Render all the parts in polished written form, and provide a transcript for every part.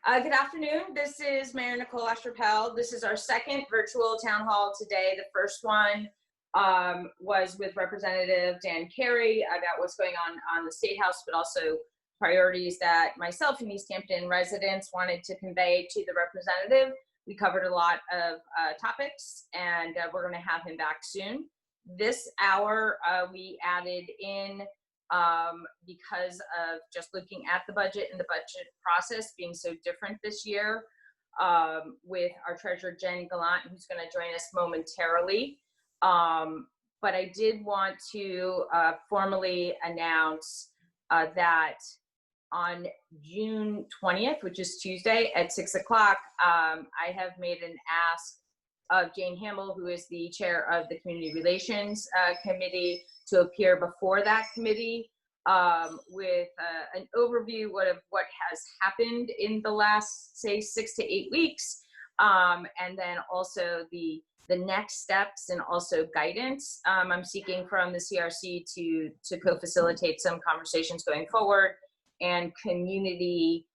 Good afternoon. This is Mayor Nicole Estrapel. This is our second virtual town hall today. The first one was with Representative Dan Carey about what's going on the State House, but also priorities that myself and Easthampton residents wanted to convey to the representative. We covered a lot of topics, and we're going to have him back soon. This hour we added in because of just looking at the budget and the budget process being so different this year, with our treasurer Jen Gallant, who's going to join us momentarily. But I did want to formally announce that on June 20th, which is Tuesday at 6 o'clock, I have made an ask of Jane Hamel, who is the chair of the Community Relations Committee, to appear before that committee with an overview of what has happened in the last, say, 6 to 8 weeks, and then also the next steps and also guidance I'm seeking from the CRC to co-facilitate some conversations going forward, and community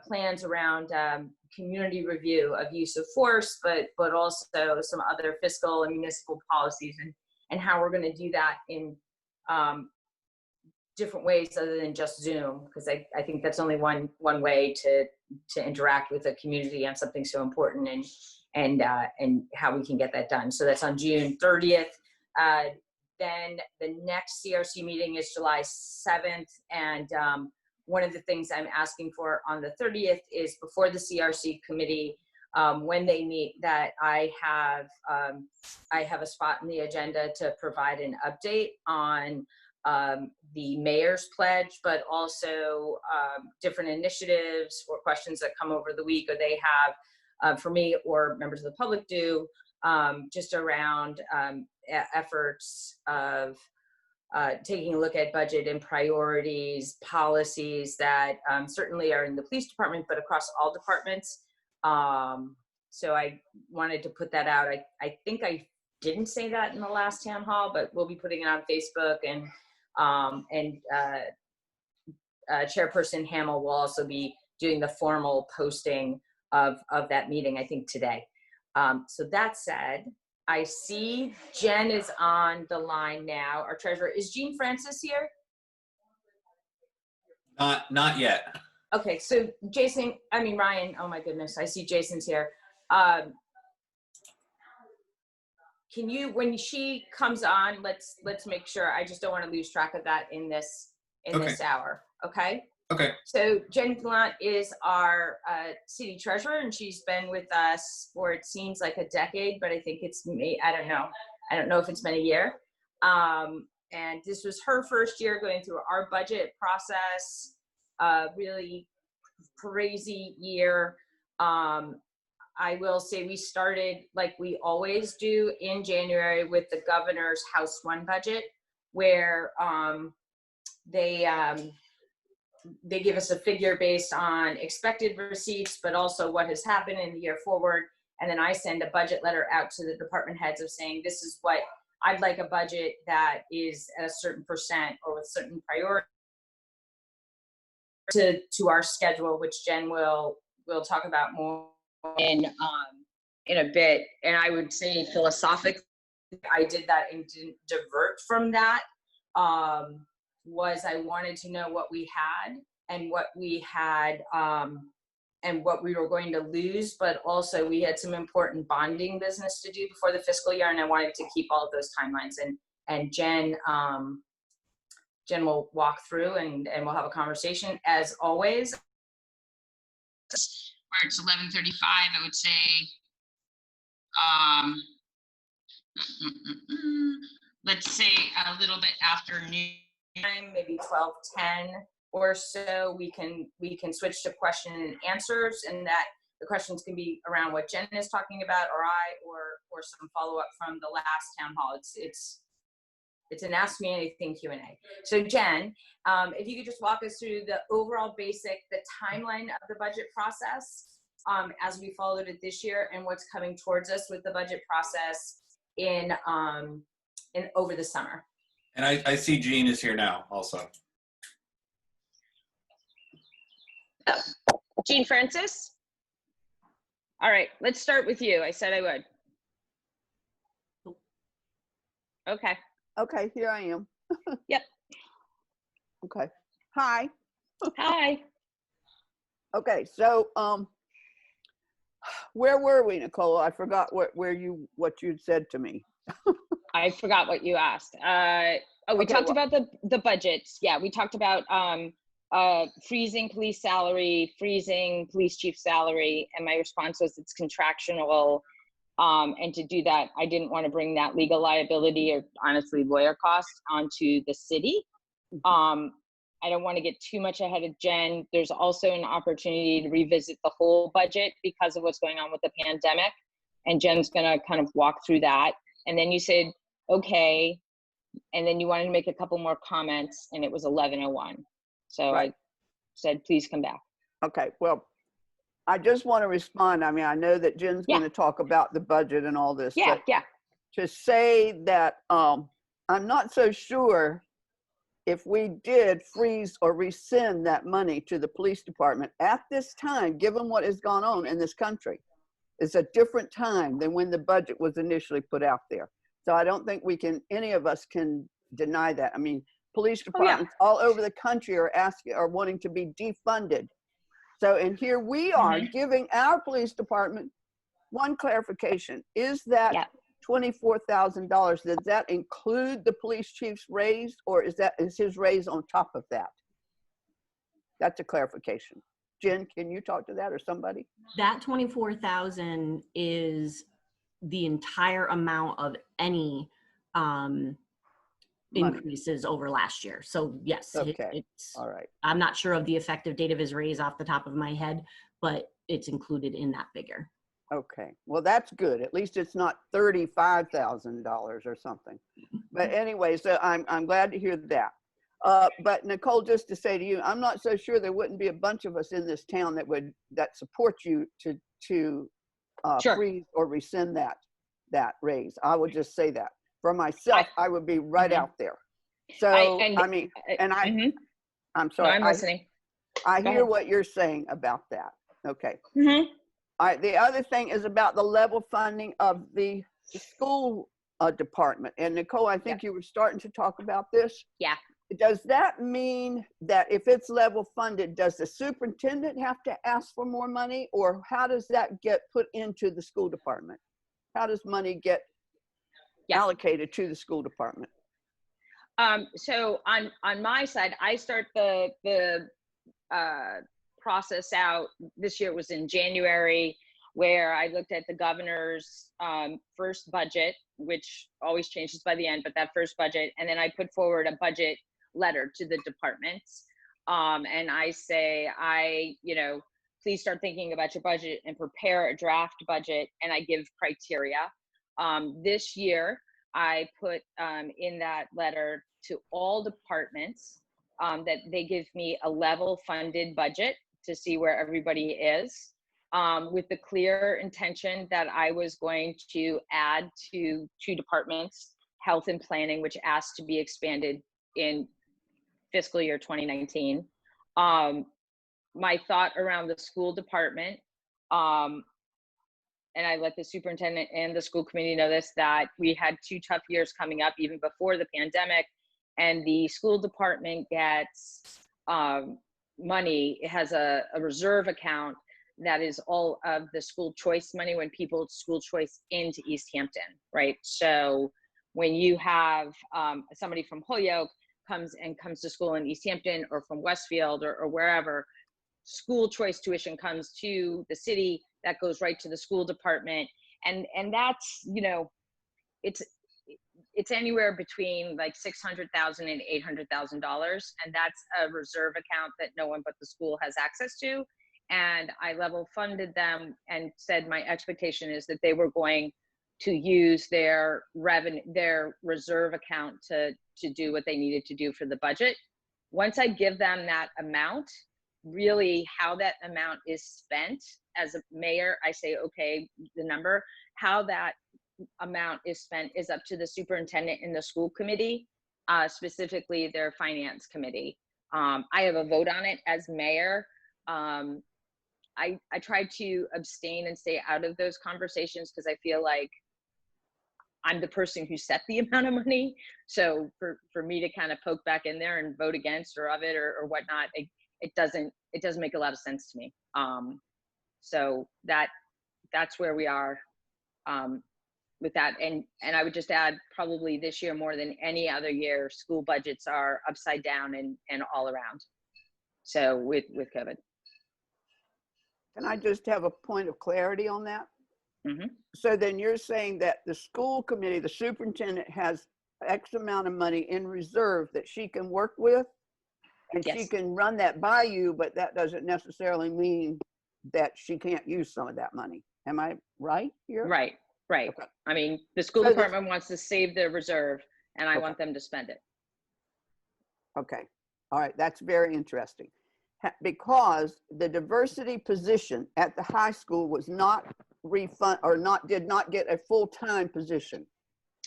plans around community review of use of force, but also some other fiscal and municipal policies, and how we're going to do that in different ways other than just Zoom, because I think that's only one way to interact with a community on something so important, and how we can get that done. So that's on June 30th. Then the next CRC meeting is July 7th, and one of the things I'm asking for on the 30th is before the CRC committee, when they meet, that I have a spot in the agenda to provide an update on the mayor's pledge, but also different initiatives or questions that come over the week, or they have for me or members of the public do, just around efforts of taking a look at budget and priorities, policies that certainly are in the police department, but across all departments. So I wanted to put that out. I think I didn't say that in the last town hall, but we'll be putting it on Facebook, and Chairperson Hamel will also be doing the formal posting of that meeting, I think today. So that said, I see Jen is on the line now, our treasurer. Is Jean Francis here? Not yet. Okay, so Ryan, oh my goodness, I see Jason's here. Can you, when she comes on, let's make sure, I just don't want to lose track of that in this hour, okay? Okay. So Jen Gallant is our city treasurer, and she's been with us for, it seems like a decade, but I think it's me, I don't know if it's been a year. And this was her first year going through our budget process, really crazy year. I will say we started, like we always do, in January with the governor's House 1 budget, where they give us a figure based on expected receipts, but also what has happened in the year forward. And then I send a budget letter out to the department heads of saying, this is what I'd like, a budget that is at a certain percent or with certain priority to our schedule, which Jen will talk about more in a bit. And I would say philosophically, I did that and didn't divert from that. Was I wanted to know what we had and what we had and what we were going to lose, but also we had some important bonding business to do before the fiscal year, and I wanted to keep all of those timelines. And Jen will walk through and we'll have a conversation as always. Where it's 11:35, I would say let's say a little bit after noon time, maybe 12:10 or so, we can switch to question and answers, and that the questions can be around what Jen is talking about, or some follow-up from the last town hall. It's an Ask Me Anything Q&A. So Jen, if you could just walk us through the overall the timeline of the budget process as we followed it this year, and what's coming towards us with the budget process in over the summer. And I see Jean is here now also. Jean Francis? All right, let's start with you. I said I would. Okay. Okay, here I am. Yep. Okay. Hi. Hi. Okay, so where were we, Nicole? I forgot what you'd said to me. I forgot what you asked. We talked about the budgets. Yeah, we talked about freezing police salary, freezing police chief salary, and my response was it's contractual. And to do that, I didn't want to bring that legal liability or honestly lawyer cost onto the city. I don't want to get too much ahead of Jen. There's also an opportunity to revisit the whole budget because of what's going on with the pandemic. And Jen's going to kind of walk through that. And then you said, okay. And then you wanted to make a couple more comments and it was 11:01. So right. I said, please come back. Okay. Well, I just want to respond. I mean, I know that Jen's going to talk about the budget and all this. Yeah. To say that I'm not so sure if we did freeze or rescind that money to the police department at this time, given what has gone on in this country, it's a different time than when the budget was initially put out there. So I don't think any of us can deny that. I mean, police departments all over the country are wanting to be defunded. So, and here we are giving our police department one clarification. Is that $24,000, does that include the police chief's raise, or is his raise on top of that? That's a clarification. Jen, can you talk to that or somebody? That 24,000 is the entire amount of any increases over last year. So yes, it's all right. I'm not sure of the effective date of his raise off the top of my head, but it's included in that figure. Okay, well, that's good. At least it's not $35,000 or something. But anyway, so I'm glad to hear that. But Nicole, just to say to you, I'm not so sure there wouldn't be a bunch of us in this town that support you to freeze or rescind that raise. I would just say that. For myself, I would be right out there. So I'm sorry. No, I'm listening. I hear what you're saying about that. Okay. All right, the other thing is about the level funding of the school department. And Nicole, I think you were starting to talk about this. Yeah. Does that mean that if it's level funded, does the superintendent have to ask for more money, or how does that get put into the school department? How does money get allocated to the school department? So on my side, I start the process out. This year it was in January, where I looked at the governor's first budget, which always changes by the end, but that first budget, and then I put forward a budget letter to the departments, and I say, please start thinking about your budget and prepare a draft budget, and I give criteria. This year I put in that letter to all departments that they give me a level funded budget to see where everybody is, with the clear intention that I was going to add to 2 departments, health and planning, which asked to be expanded in fiscal year 2019. My thought around the school department, and I let the superintendent and the school committee know this, that we had 2 tough years coming up even before the pandemic, and the school department gets money. It has a reserve account that is all of the school choice money when people school choice into Easthampton, right? So when you have somebody from Holyoke comes to school in Easthampton, or from Westfield or wherever, school choice tuition comes to the city, that goes right to the school department. And that's, it's anywhere between like $600,000 and $800,000. And that's a reserve account that no one but the school has access to. And I level funded them and said my expectation is that they were going to use their reserve account to do what they needed to do for the budget. Once I give them that amount, really how that amount is spent, as a mayor, I say, okay, the number, how that amount is spent is up to the superintendent and the school committee, specifically their finance committee. I have a vote on it as mayor, I try to abstain and stay out of those conversations because I feel like I'm the person who set the amount of money. So for me to kind of poke back in there and vote against or of it or whatnot, it doesn't make a lot of sense to me. So that's where we are with that. And I would just add, probably this year more than any other year, school budgets are upside down and all around. So with COVID. Can I just have a point of clarity on that? Mm-hmm. So then you're saying that the school committee, the superintendent has X amount of money in reserve that she can work with, and Yes. she can run that by you, but that doesn't necessarily mean that she can't use some of that money. Am I right here? Right. Okay. I mean, the school department wants to save the reserve, and I want them to spend it. Okay. All right. That's very interesting. Because the diversity position at the high school was not refund or did not get a full-time position,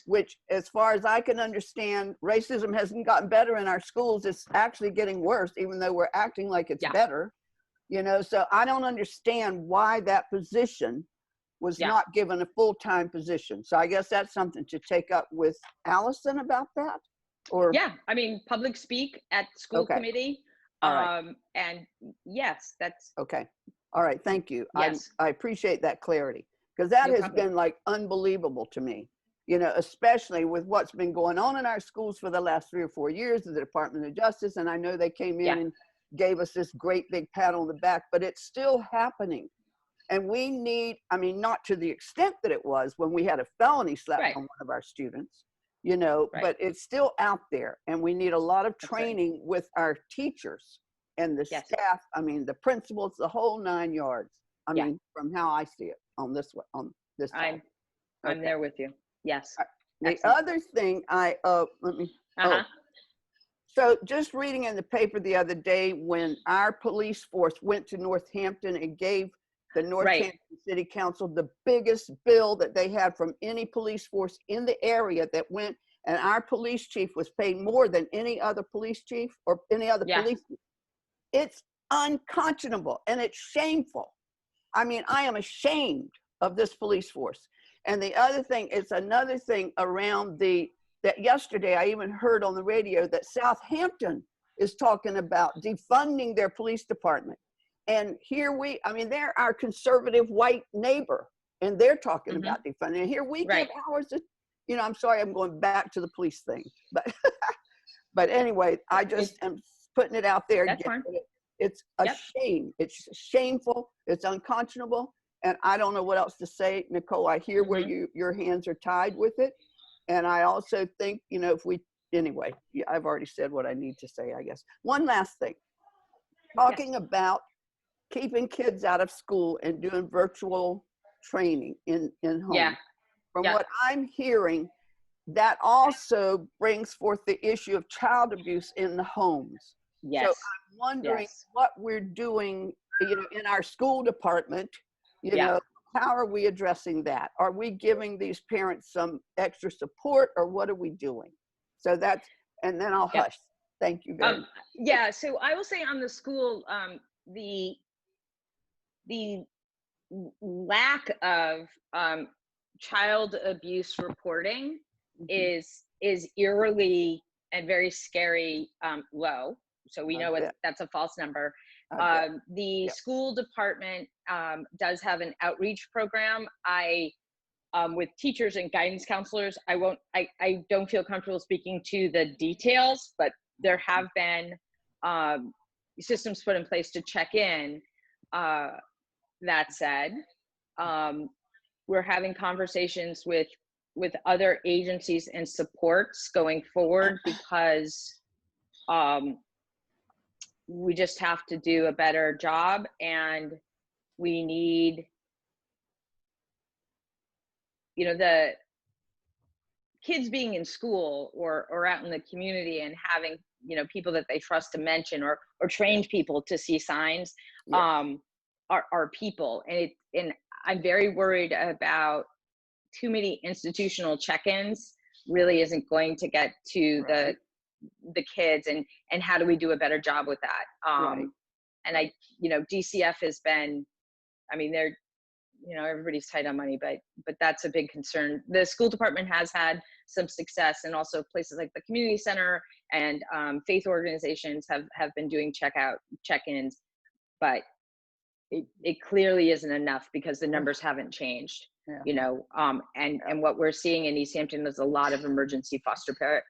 which, as far as I can understand, racism hasn't gotten better in our schools. It's actually getting worse, even though we're acting like it's better, you know. So I don't understand why that position was not given a full-time position. So I guess that's something to take up with Allison about that. Or I mean, public speak at school committee. All right. And yes, that's okay. All right. Thank you. Yes. I appreciate that clarity, because that has been like unbelievable to me, you know, especially with what's been going on in our schools for the last 3 or 4 years, the Department of Justice. And I know they came in and gave us this great big pat on the back, but it's still happening. And we need, I mean, not to the extent that it was when we had a felony slapped on one of our students, you know, but it's still out there, and we need a lot of training with our teachers and the staff. I mean, the principals, the whole 9 yards. I mean, from how I see it on this one, on this side. I'm there with you. Yes. The other thing let me, so just reading in the paper the other day, when our police force went to Northampton and gave the Northampton City Council the biggest bill that they had from any police force in the area that went, and our police chief was paid more than any other police chief or any other police. It's unconscionable and it's shameful. I mean, I am ashamed of this police force. And the other thing, it's another thing around that yesterday I even heard on the radio that Southampton is talking about defunding their police department. And here I mean, they're our conservative white neighbor, and they're talking about defunding. And here we give ours, you know, I'm sorry, I'm going back to the police thing, but, but anyway, I just am putting it out there. That's fine. It's a shame. It's shameful. It's unconscionable. And I don't know what else to say, Nicole. I hear where your hands are tied with it. And I also think, you know, anyway, I've already said what I need to say, I guess. One last thing, talking about keeping kids out of school and doing virtual training in home. From what I'm hearing, that also brings forth the issue of child abuse in the homes. So I'm wondering what we're doing, you know, in our school department, you know, how are we addressing that? Are we giving these parents some extra support, or what are we doing? So that's, and then I'll hush. Thank you very much. So I will say on the school, the lack of child abuse reporting is eerily and very scary low. So we know that's a false number. The school department does have an outreach program. With teachers and guidance counselors, I don't feel comfortable speaking to the details, but there have been systems put in place to check in. That said, we're having conversations with other agencies and supports going forward, because we just have to do a better job, and we need, you know, the kids being in school or out in the community and having, you know, people that they trust to mention or trained people to see signs are people. And I'm very worried about too many institutional check-ins really isn't going to get to the kids, and how do we do a better job with that? And you know, DCF has been I mean, they're, everybody's tight on money, but that's a big concern. The school department has had some success, and also places like the community center and faith organizations have been doing check-ins, but it clearly isn't enough because the numbers haven't changed. Yeah. And what we're seeing in Easthampton is a lot of emergency foster care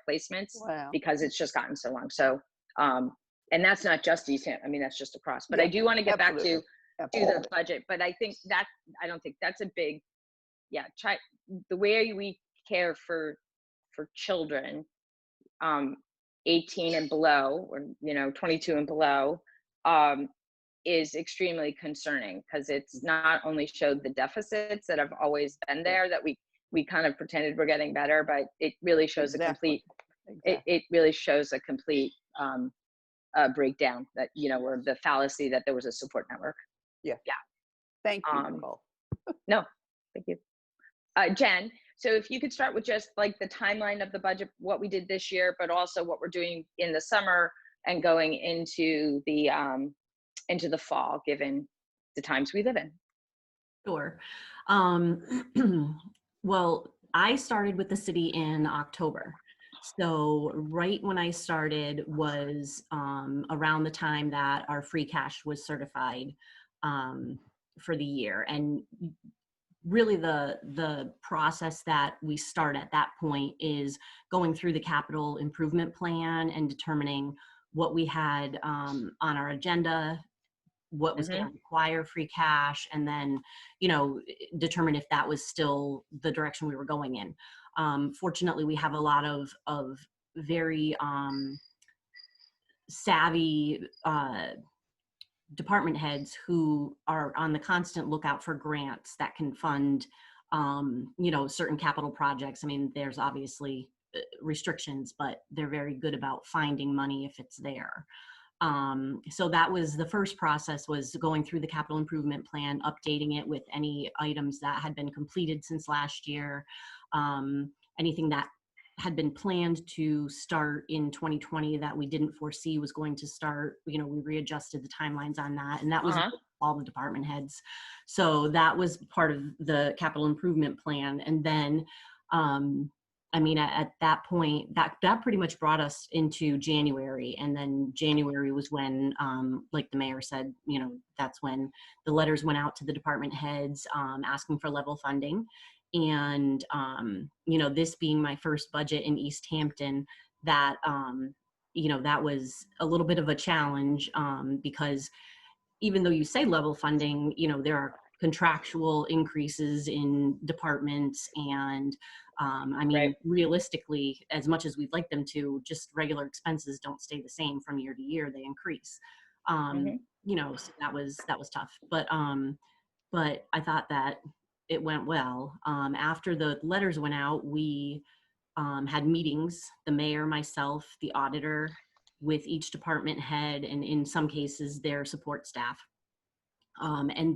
placements. Wow. Because it's just gotten so long. So, and that's not just Easthampton. I mean, that's just across. But I do want to get back to the budget. But I don't think that's a big, the way we care for children, 18 and below, or 22 and below, is extremely concerning, because it's not only showed the deficits that have always been there, that we kind of pretended we're getting better, but it really shows it really shows a complete breakdown, that or the fallacy that there was a support network. Thank you, Nicole. No, thank you. Jen, so if you could start with just like the timeline of the budget, what we did this year, but also what we're doing in the summer and going into the fall, given the times we live in. Sure. Well, I started with the city in October. So right when I started was around the time that our free cash was certified for the year. And really the process that we start at that point is going through the capital improvement plan and determining what we had on our agenda, what was going to require free cash, and then, determine if that was still the direction we were going in. Fortunately, we have a lot of very savvy department heads who are on the constant lookout for grants that can fund, certain capital projects. I mean, there's obviously restrictions, but they're very good about finding money if it's there. So that was the first process, was going through the capital improvement plan, updating it with any items that had been completed since last year, anything that had been planned to start in 2020 that we didn't foresee was going to start. We readjusted the timelines on that, and that was all the department heads. So that was part of the capital improvement plan. And then, at that point, that pretty much brought us into January. And then January was when, like the mayor said, that's when the letters went out to the department heads asking for level funding. And, this being my first budget in Easthampton, that, that was a little bit of a challenge because even though you say level funding, there are contractual increases in departments, and realistically, as much as we'd like them to, just regular expenses don't stay the same from year to year, they increase. So that was tough, but I thought that it went well. After the letters went out, we had meetings, the mayor, myself, the auditor, with each department head, and in some cases their support staff. And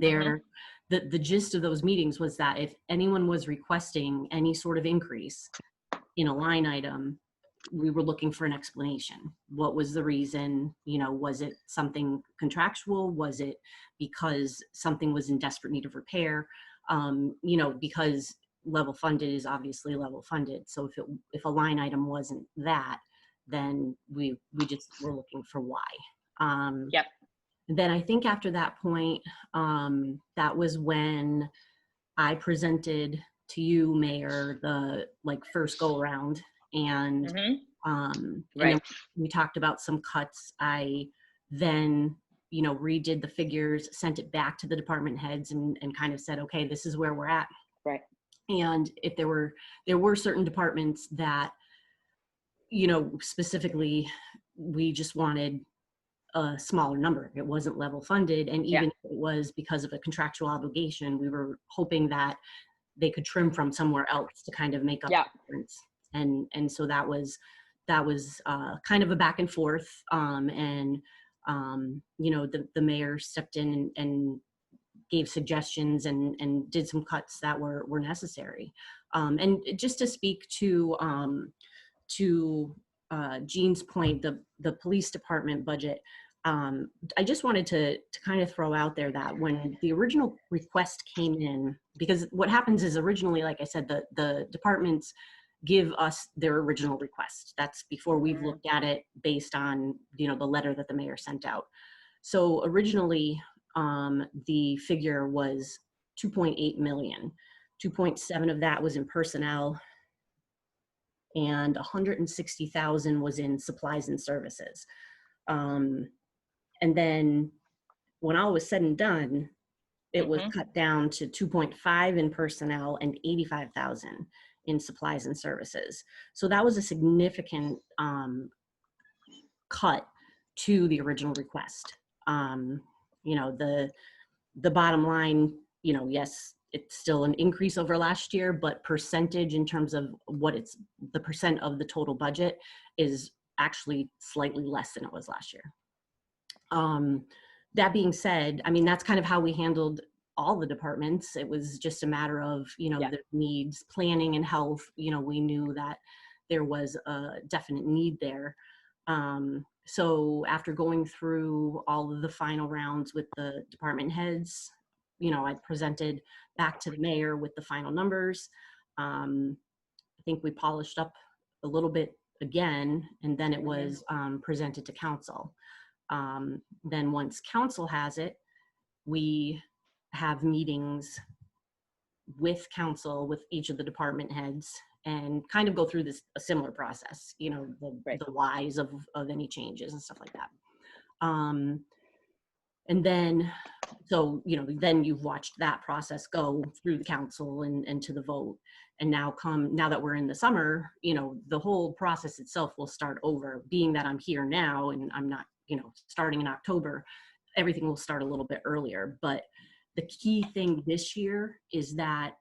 the gist of those meetings was that if anyone was requesting any sort of increase in a line item, we were looking for an explanation. What was the reason? Was it something contractual? Was it because something was in desperate need of repair? Because level funded is obviously level funded. So if a line item wasn't that, then we just were looking for why. Then I think after that point, that was when I presented to you, Mayor, the first go around, and and then we talked about some cuts. I then redid the figures, sent it back to the department heads, and kind of said, okay, this is where we're at. Right. And if there were certain departments that specifically we just wanted a smaller number. It wasn't level funded, and even if it was because of a contractual obligation, we were hoping that they could trim from somewhere else to kind of make up the difference. And so that was kind of a back and forth. The mayor stepped in and gave suggestions and did some cuts that were necessary. And just to speak to Jean's point, the police department budget, I just wanted to kind of throw out there that when the original request came in, because what happens is originally, like I said, the departments give us their original request. That's before we've looked at it based on, you know, the letter that the mayor sent out. So originally, the figure was 2.8 million. 2.7 of that was in personnel, and 160,000 was in supplies and services. And then when all was said and done, it was cut down to 2.5 in personnel and 85,000 in supplies and services. So that was a significant cut to the original request. You know, the bottom line, you know, yes, it's still an increase over last year, but percentage in terms of what it's, the percent of the total budget is actually slightly less than it was last year. That being said, I mean, that's kind of how we handled all the departments. It was just a matter of, you know, the needs, planning and health. You know, we knew that there was a definite need there. So after going through all of the final rounds with the department heads, you know, I presented back to the mayor with the final numbers. I think we polished up a little bit again, and then it was presented to council. Then once council has it, we have meetings with council, with each of the department heads, and kind of go through this, a similar process, you know, the whys of any changes and stuff like that. And then, so, you know, then you've watched that process go through the council and to the vote. And now that we're in the summer, you know, the whole process itself will start over. Being that I'm here now and I'm not, you know, starting in October, everything will start a little bit earlier. But the key thing this year is that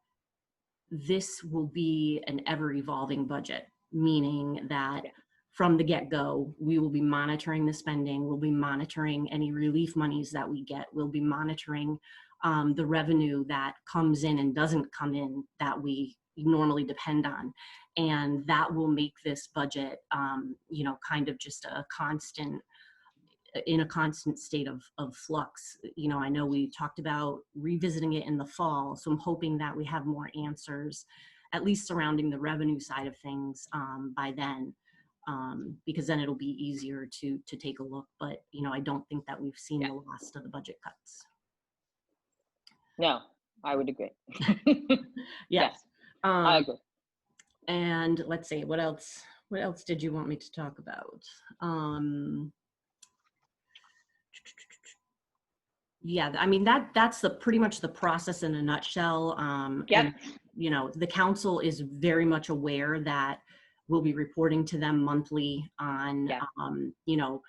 this will be an ever-evolving budget, meaning that from the get-go, we will be monitoring the spending, we'll be monitoring any relief monies that we get, we'll be monitoring the revenue that comes in and doesn't come in that we normally depend on. And that will make this budget, you know, kind of just a constant, in a constant state of flux. You know, I know we talked about revisiting it in the fall, so I'm hoping that we have more answers, at least surrounding the revenue side of things by then, because then it'll be easier to take a look. But, you know, I don't think that we've seen the last of the budget cuts. No, I would agree. Yes. I agree. And let's see, what else did you want me to talk about? Yeah, I mean, that's pretty much the process in a nutshell. And, you know, the council is very much aware that we'll be reporting to them monthly on, you know,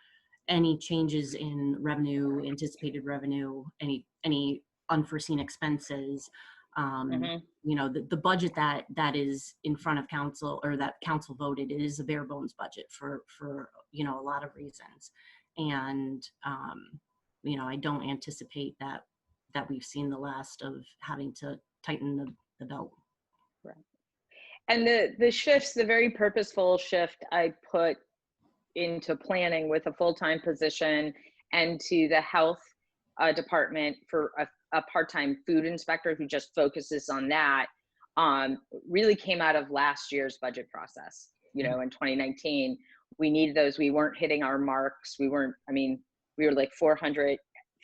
any changes in revenue, anticipated revenue, any unforeseen expenses. You know, the budget that is in front of council, or that council voted, it is a bare bones budget for you know, a lot of reasons. And you know, I don't anticipate that we've seen the last of having to tighten the belt. Right. And the shifts, the very purposeful shift I put into planning with a full-time position, and to the health department for a part-time food inspector who just focuses on that, really came out of last year's budget process. You know, in 2019, we needed those. We weren't hitting our marks. We weren't, I mean, we were like 400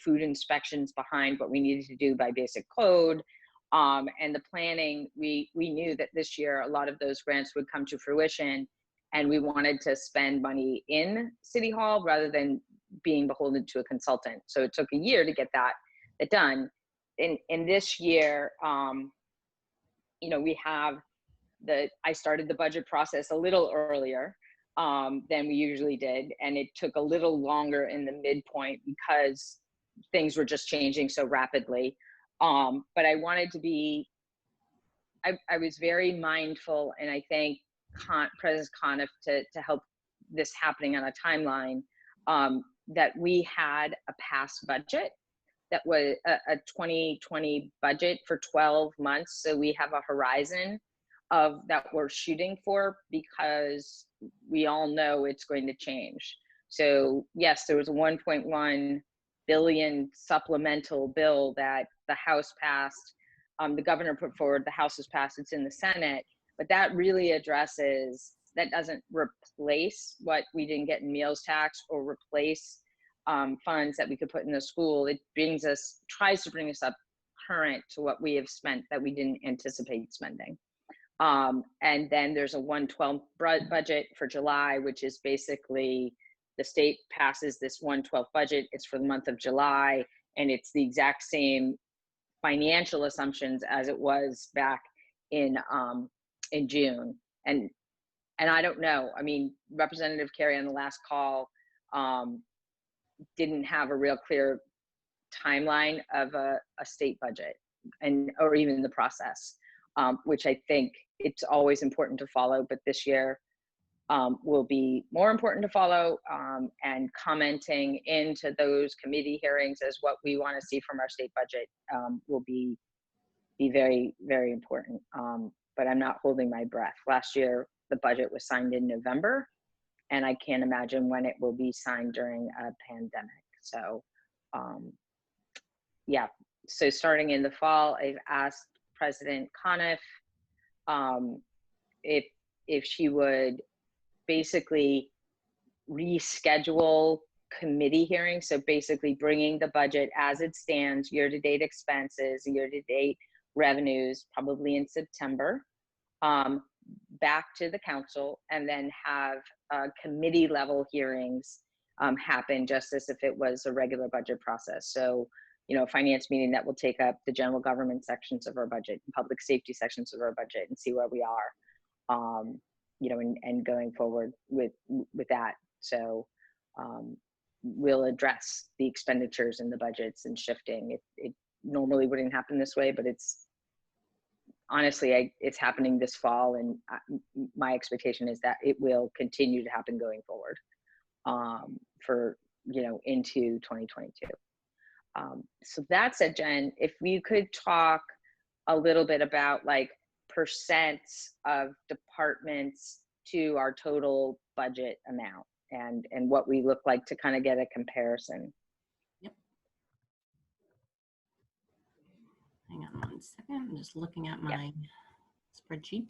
food inspections behind what we needed to do by basic code. And the planning, we knew that this year, a lot of those grants would come to fruition, and we wanted to spend money in City Hall rather than being beholden to a consultant. So it took a year to get that done. In this year, you know, we have I started the budget process a little earlier than we usually did. And it took a little longer in the midpoint because things were just changing so rapidly. But I wanted to be, I was very mindful, and I thank President Conniff to help this happening on a timeline, that we had a past budget that was a 2020 budget for 12 months. So we have a horizon of that we're shooting for, because we all know it's going to change. So yes, there was a 1.1 billion supplemental bill that the House passed. The governor put forward, the House has passed, it's in the Senate, but that really addresses, that doesn't replace what we didn't get in meals tax or replace funds that we could put in the school. It tries to bring us up current to what we have spent that we didn't anticipate spending. And then there's a 112 budget for July, which is basically the state passes this 112 budget. It's for the month of July, and it's the exact same financial assumptions as it was back in June. And I don't know. I mean, Representative Carey on the last call didn't have a real clear timeline of a state budget or even the process, which I think it's always important to follow, but this year will be more important to follow, and commenting into those committee hearings as what we want to see from our state budget will be very, very important. But I'm not holding my breath. Last year, the budget was signed in November, and I can't imagine when it will be signed during a pandemic. So yeah, so starting in the fall, I've asked President Conniff if she would basically reschedule committee hearings. So basically bringing the budget as it stands, year-to-date expenses, year-to-date revenues, probably in September, back to the council, and then have committee level hearings happen just as if it was a regular budget process. So, you know, finance meeting that will take up the general government sections of our budget and public safety sections of our budget and see where we are, you know, and going forward with that. So we'll address the expenditures and the budgets and shifting. It normally wouldn't happen this way, but it's honestly, it's happening this fall, and my expectation is that it will continue to happen going forward for, you know, into 2022. So that said, Jen, if we could talk a little bit about like percents of departments to our total budget amount and what we look like to kind of get a comparison. Yep. Hang on one second. I'm just looking at my spreadsheet.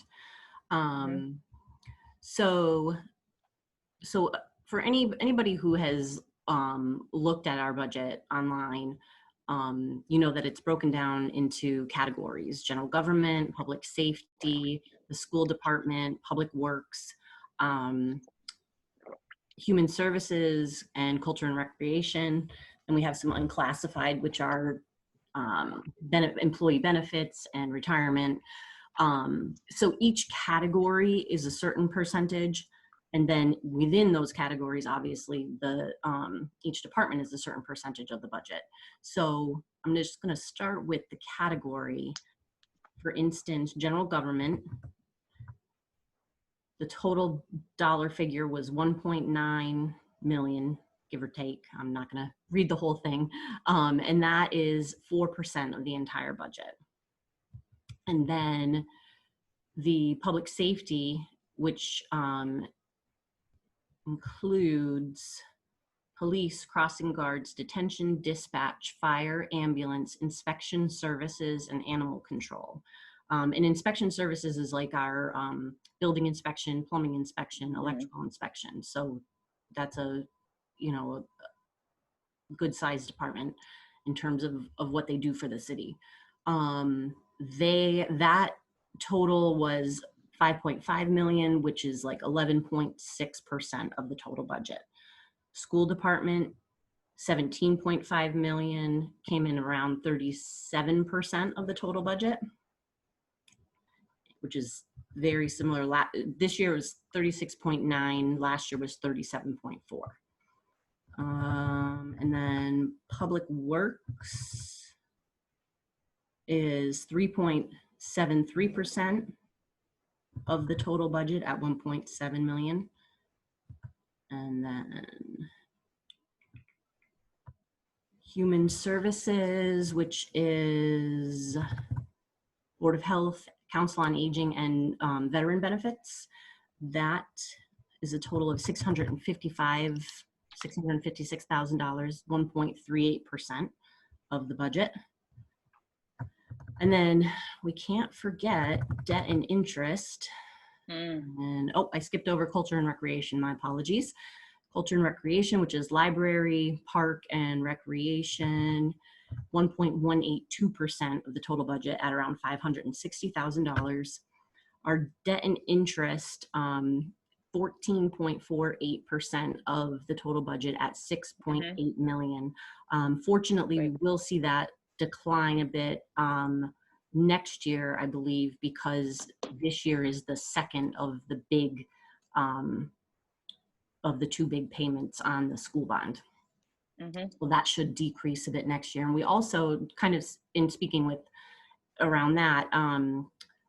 So for anybody who has looked at our budget online, you know that it's broken down into categories: general government, public safety, the school department, public works, human services, and culture and recreation. And we have some unclassified, which are employee benefits and retirement. So each category is a certain percentage. And then within those categories, obviously, each department is a certain percentage of the budget. So I'm just going to start with the category. For instance, general government, the total dollar figure was 1.9 million, give or take. I'm not going to read the whole thing. And that is 4% of the entire budget. And then the public safety, which includes police, crossing guards, detention, dispatch, fire, ambulance, inspection services, and animal control. And inspection services is like our building inspection, plumbing inspection, electrical inspection. So that's a, you know, a good sized department in terms of what they do for the city. That total was 5.5 million, which is like 11.6% of the total budget. School department, 17.5 million, came in around 37% of the total budget, which is very similar. This year was 36.9, last year was 37.4. And then public works is 3.73% of the total budget at 1.7 million. And then human services, which is Board of Health, Council on Aging, and veteran benefits. That is a total of $656,000, 1.38% of the budget. And then we can't forget debt and interest. And oh, I skipped over culture and recreation, my apologies. Culture and recreation, which is library, park, and recreation, 1.182% of the total budget at around $560,000. Our debt and interest, 14.48% of the total budget at 6.8 million. Fortunately, we will see that decline a bit next year, I believe, because this year is the second of the big of the two big payments on the school bond. So that should decrease a bit next year. And we also kind of, in speaking with around that,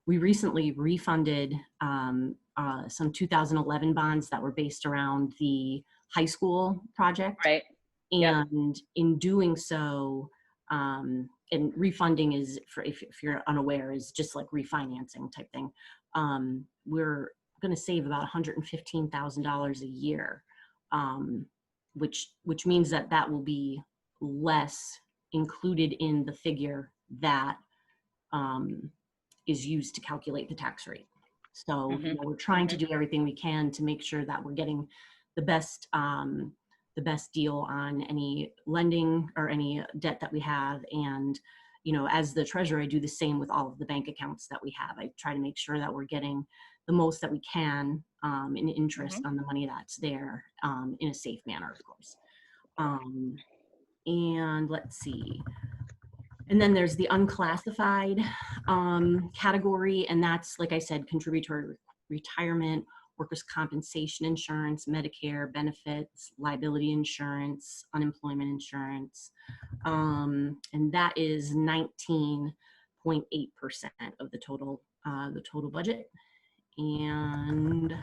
we recently refunded some 2011 bonds that were based around the high school project. Right. And in doing so, and refunding is, for if you're unaware, is just like refinancing type thing. We're going to save about $115,000 a year, which means that will be less included in the figure that is used to calculate the tax rate. So you know, we're trying to do everything we can to make sure that we're getting the best deal on any lending or any debt that we have. And you know, as the treasurer, I do the same with all of the bank accounts that we have. I try to make sure that we're getting the most that we can in interest on the money that's there in a safe manner, of course. And let's see. And then there's the unclassified category, and that's, like I said, contributory retirement, workers' compensation insurance, Medicare benefits, liability insurance, unemployment insurance, and that is 19.8% of the total budget. And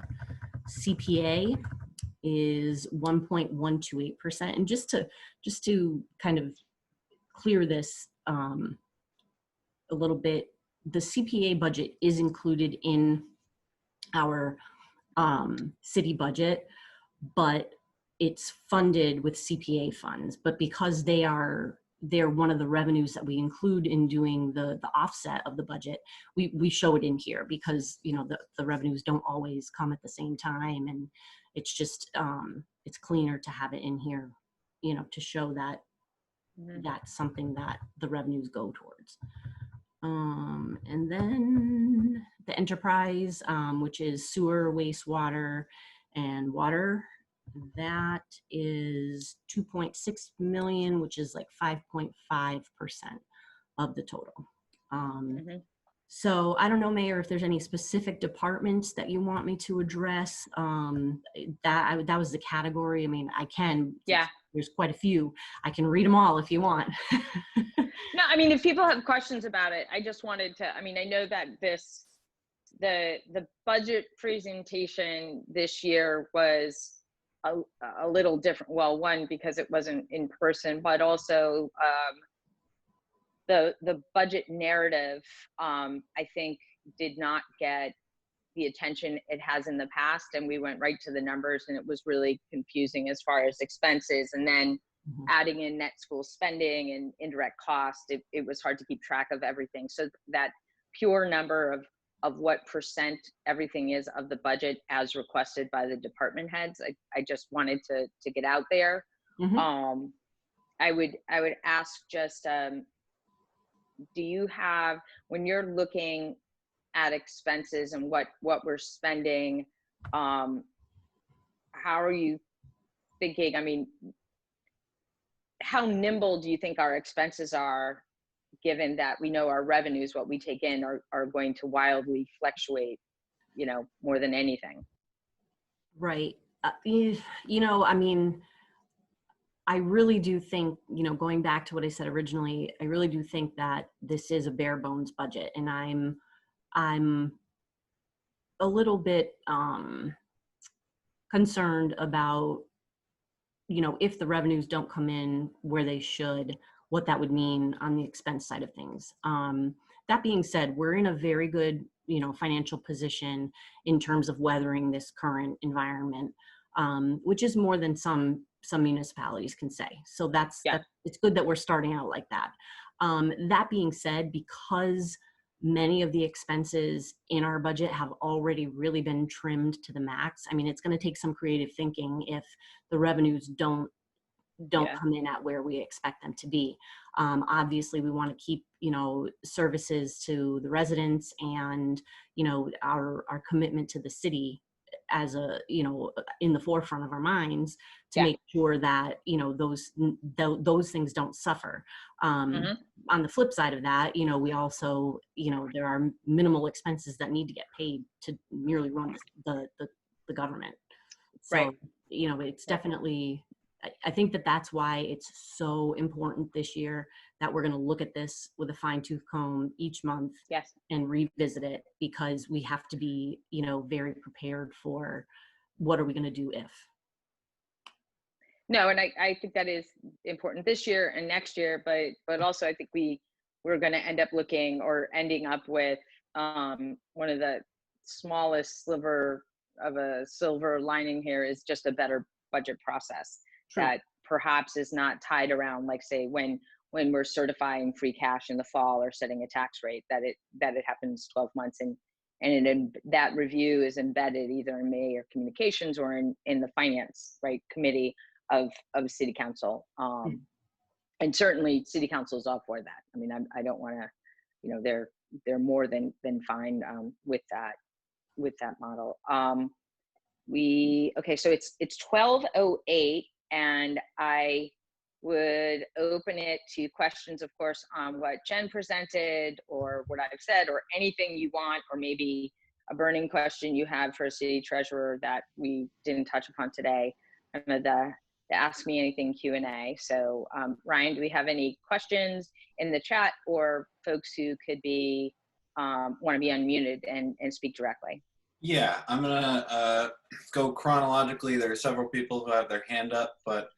CPA is 1.128%. And just to kind of clear this a little bit, the CPA budget is included in our city budget, but it's funded with CPA funds. But because they're one of the revenues that we include in doing the offset of the budget, we show it in here because, you know, the revenues don't always come at the same time, and it's just it's cleaner to have it in here, you know, to show that that's something that the revenues go towards. And then the enterprise, which is sewer, wastewater, and water, that is 2.6 million, which is like 5.5% of the total. So I don't know, Mayor, if there's any specific departments that you want me to address. That was the category. I mean, I can. Yeah. There's quite a few. I can read them all if you want. No, I mean, if people have questions about it, I just wanted to, I mean, I know that the budget presentation this year was a little different. Well, one, because it wasn't in person, but also the budget narrative, I think, did not get the attention it has in the past, and we went right to the numbers, and it was really confusing as far as expenses, and then adding in net school spending and indirect cost, it was hard to keep track of everything. So that pure number of what percent everything is of the budget as requested by the department heads, I just wanted to get out there. I would ask just, do you have, when you're looking at expenses and what we're spending, how are you thinking? I mean, how nimble do you think our expenses are, given that we know our revenues, what we take in, are going to wildly fluctuate, you know, more than anything? Right. You know, I mean, I really do think, you know, going back to what I said originally, I really do think that this is a bare bones budget, and I'm a little bit concerned about, you know, if the revenues don't come in where they should, what that would mean on the expense side of things. That being said, we're in a very good, you know, financial position in terms of weathering this current environment. which is more than some municipalities can say. So that's it's good that we're starting out like that. That being said, because many of the expenses in our budget have already really been trimmed to the max, I mean, it's going to take some creative thinking if the revenues don't come in at where we expect them to be. Obviously, we want to keep, services to the residents and, our commitment to the city as in the forefront of our minds to make sure that, those things don't suffer. On the flip side of that, we also, there are minimal expenses that need to get paid to merely run the government. So, it's definitely, I think that's why it's so important this year that we're going to look at this with a fine-tooth comb each month and revisit it, because we have to be, very prepared for what are we going to do if. No, and I think that is important this year and next year, but also I think we're going to end up ending up with one of the smallest sliver of a silver lining here is just a better budget process. True. That perhaps is not tied around, like, say, when we're certifying free cash in the fall or setting a tax rate, that it happens 12 months and that review is embedded either in May or communications or in the finance committee of city council. And certainly city council is all for that. I mean, I don't want to, they're more than fine with that model. So it's 12:08. And I would open it to questions, of course, on what Jen presented or what I've said, or anything you want, or maybe a burning question you have for a city treasurer that we didn't touch upon today. The Ask Me Anything Q&A. So Ryan, do we have any questions in the chat, or folks who could be want to be unmuted and speak directly? Yeah, I'm gonna go chronologically. There are several people who have their hand up, but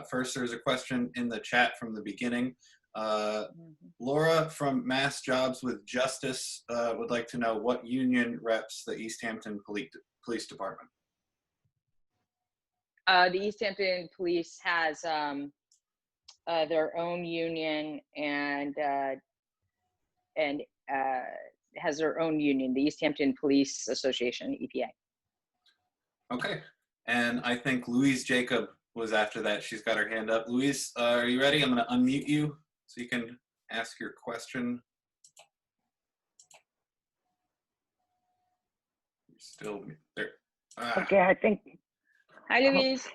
first there's a question in the chat from the beginning. Laura from Mass Jobs with Justice would like to know what union reps the Easthampton Police Department. The Easthampton Police has their own union and has their own union, the Easthampton Police Association, EPA. Okay, and I think Louise Jacob was after that. She's got her hand up. Louise, are you ready? I'm going to unmute you so you can ask your question. You're still there. Okay, I think. Hi, Louise.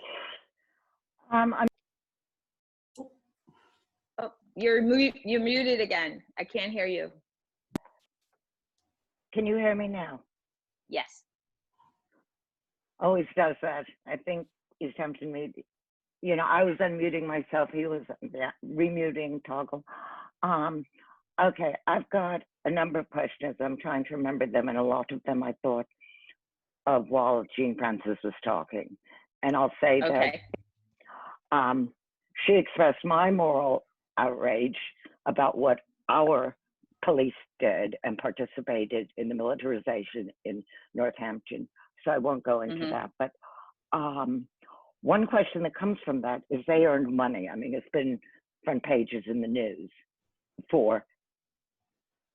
You're muted again. I can't hear you. Can you hear me now? Yes. Always does that. I think Easthampton maybe. I was unmuting myself. He was remuting toggle. Okay, I've got a number of questions. I'm trying to remember them, and a lot of them I thought of while Jean Francis was talking. And I'll say that she expressed my moral outrage about what our police did and participated in the militarization in Northampton. So I won't go into that. But one question that comes from that is they earned money. I mean, it's been front pages in the news for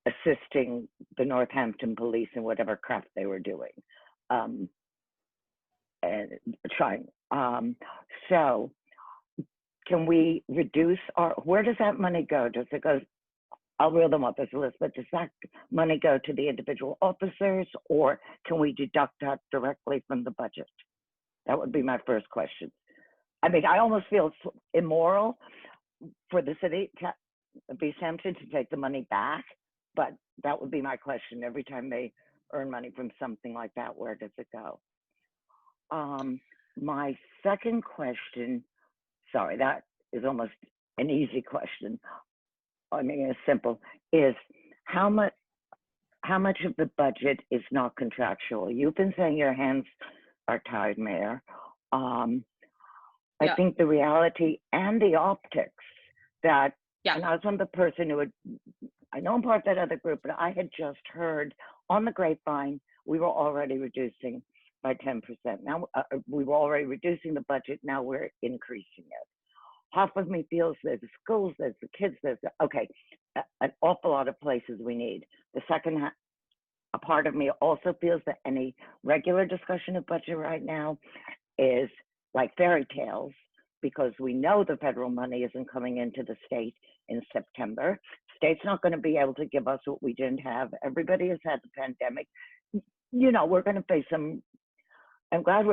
assisting the Northampton police in whatever crap they were doing and trying. So can we reduce where does that money go? Does it go, I'll reel them up as a list, but does that money go to the individual officers, or can we deduct that directly from the budget? That would be my first question. I mean, I almost feel it's immoral for the city of Easthampton to take the money back, but that would be my question. Every time they earn money from something like that, where does it go? My second question, sorry, that is almost an easy question. I mean, it's simple, is how much of the budget is not contractual? You've been saying your hands are tied, Mayor. I think the reality and the optics that, and I was one of the person who I know I'm part of that other group, but I had just heard on the grapevine, we were already reducing by 10%. Now we were already reducing the budget. Now we're increasing it. Half of me feels there's the schools, there's the kids, okay, an awful lot of places we need. The second half, a part of me also feels that any regular discussion of budget right now is like fairy tales, because we know the federal money isn't coming into the state in September. State's not going to be able to give us what we didn't have. Everybody has had the pandemic. You know, we're going to face some. I'm glad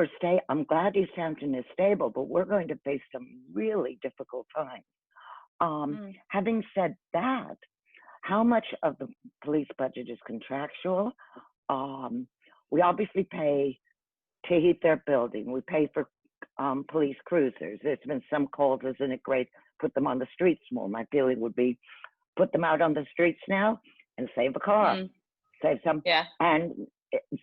Easthampton is stable, but we're going to face some really difficult times. Having said that, how much of the police budget is contractual? We obviously pay to heat their building. We pay for police cruisers. There's been some calls, isn't it great, put them on the streets more. My feeling would be put them out on the streets now and save a car, save some. Yeah. And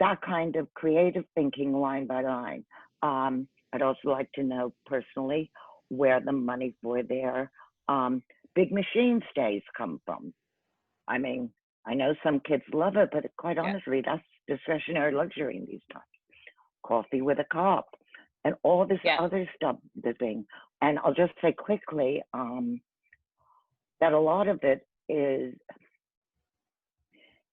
that kind of creative thinking line by line. I'd also like to know personally where the money for their big machine stays come from. I mean, I know some kids love it, but quite honestly, that's discretionary luxury in these times. Coffee with a cop and all this other stuff, the thing. And I'll just say quickly that a lot of it is,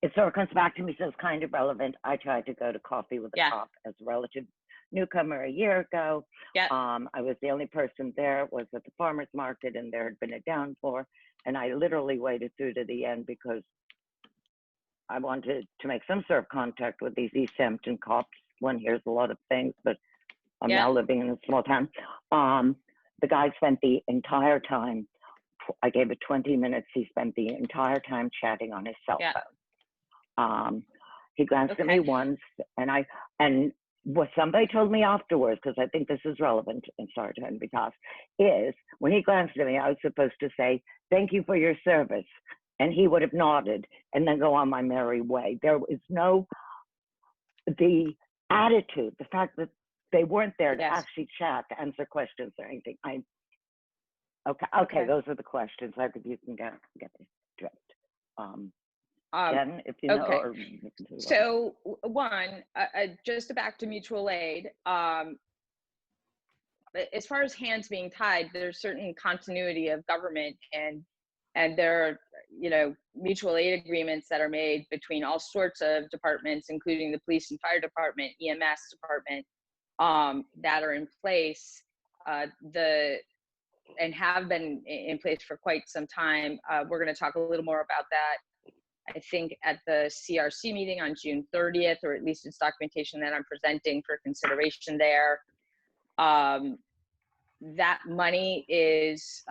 it sort of comes back to me, so it's kind of relevant. I tried to go to Coffee with a Cop as a relative newcomer a year ago. I was the only person there, was at the farmer's market, and there had been a downpour. And I literally waited through to the end because I wanted to make some sort of contact with these Easthampton cops. One hears a lot of things, but I'm now living in a small town. The guy spent the entire time, I gave it 20 minutes, he spent the entire time chatting on his cell phone. He glanced at me once, and what somebody told me afterwards, because I think this is relevant, and sorry to him, because is when he glanced at me, I was supposed to say, "Thank you for your service," and he would have nodded and then go on my merry way. There was no, the attitude, the fact that they weren't there to actually chat, to answer questions or anything. Okay, those are the questions. I think you can get this drift. Jen, if you know. Or, so one, just back to mutual aid. As far as hands being tied, there's certain continuity of government, and there are, you know, mutual aid agreements that are made between all sorts of departments, including the police and fire department, EMS department, that are in place, and have been in place for quite some time. We're going to talk a little more about that, I think, at the CRC meeting on June 30th, or at least it's documentation that I'm presenting for consideration there. That money is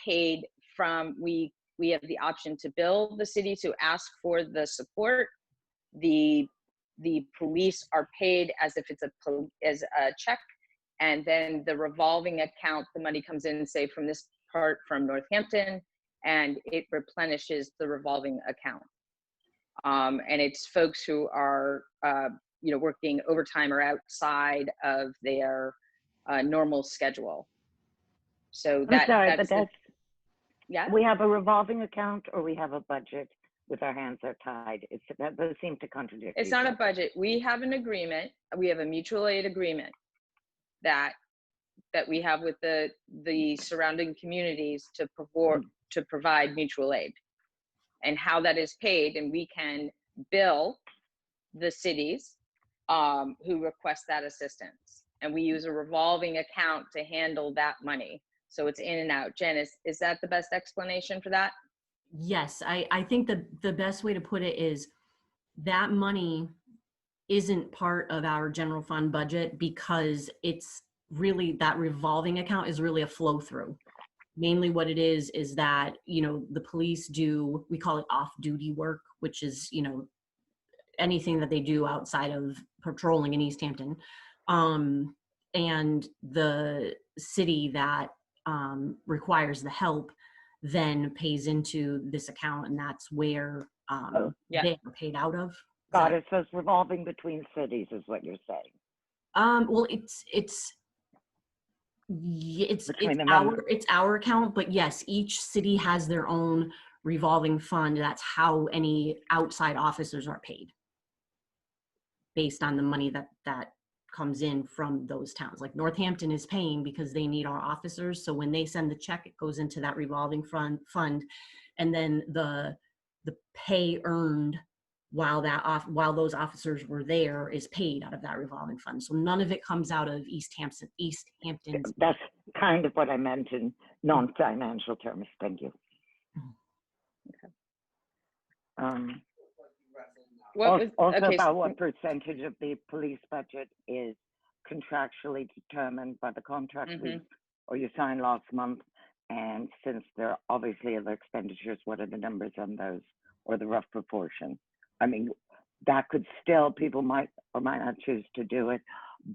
paid from, we have the option to bill the city to ask for the support. The police are paid as if it's as a check, and then the revolving account, the money comes in, say from this part from Northampton, and it replenishes the revolving account. And it's folks who are, you know, working overtime or outside of their normal schedule. So I'm sorry, but that's, yeah. We have a revolving account, or we have a budget with our hands are tied. Those seem to contradict. It's not a budget. We have an agreement. We have a mutual aid agreement that we have with the surrounding communities to provide mutual aid, and how that is paid. And we can bill the cities who request that assistance, and we use a revolving account to handle that money. So it's in and out. Jen, is that the best explanation for that? Yes, I think the best way to put it is that money isn't part of our general fund budget, because it's really, that revolving account is really a flow through. Mainly what it is that, you know, the police do, we call it off-duty work, which is, you know, anything that they do outside of patrolling in Easthampton. And the city that requires the help then pays into this account, and that's where they are paid out of. Got it. So it's revolving between cities is what you're saying. Well, it's our account, but yes, each city has their own revolving fund. That's how any outside officers are paid, based on the money that comes in from those towns. Like Northampton is paying because they need our officers. So when they send the check, it goes into that revolving fund. And then the pay earned while those officers were there is paid out of that revolving fund. So none of it comes out of Easthampton's. That's kind of what I meant in non-financial terms. Thank you. About what percentage of the police budget is contractually determined by the contract or you signed last month? And since there are obviously other expenditures, what are the numbers on those, or the rough proportion? I mean, that could still, people might or might not choose to do it,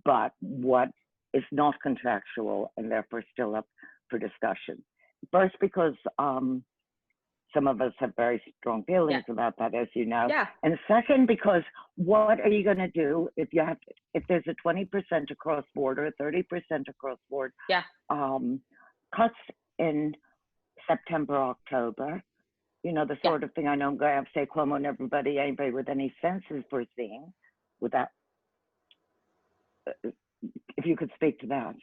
but what is not contractual and therefore still up for discussion? First, because some of us have very strong feelings about that, as you know. Yeah. And second, because what are you going to do if there's a 20% across board or a 30% across board? Yeah. Cuts in September, October. You know, the sort of thing I know I'm going to have to say Cuomo and anybody with any sense is foreseeing. With that, if you could speak to that.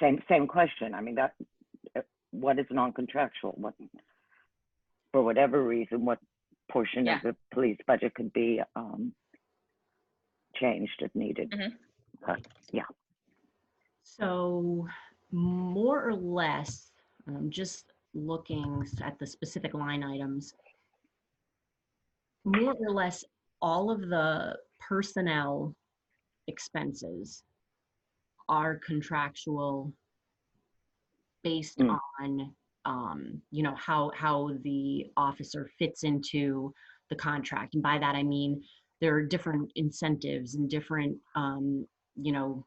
Same question. I mean, that what is non-contractual? What, for whatever reason, what portion of the police budget could be changed if needed? So more or less, just looking at the specific line items, more or less all of the personnel expenses are contractual based on you know, how the officer fits into the contract. And by that I mean there are different incentives and different you know,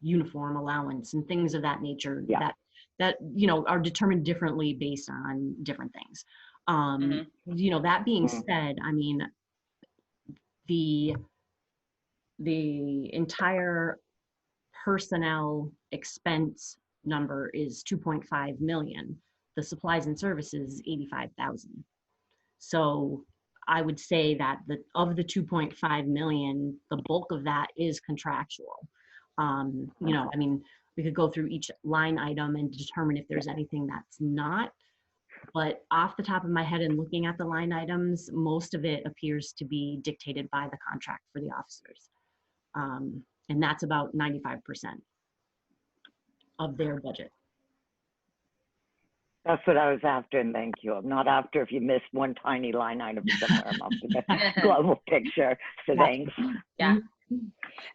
uniform allowance and things of that nature that you know, are determined differently based on different things. You know, that being said, I mean, the entire personnel expense number is 2.5 million. The supplies and services 85,000. So I would say that of the 2.5 million, the bulk of that is contractual. You know, I mean, we could go through each line item and determine if there's anything that's not, but off the top of my head and looking at the line items, most of it appears to be dictated by the contract for the officers. And that's about 95% of their budget. That's what I was after, and thank you. I'm not after if you missed one tiny line item somewhere. I'm after the global picture, so thanks. Yeah.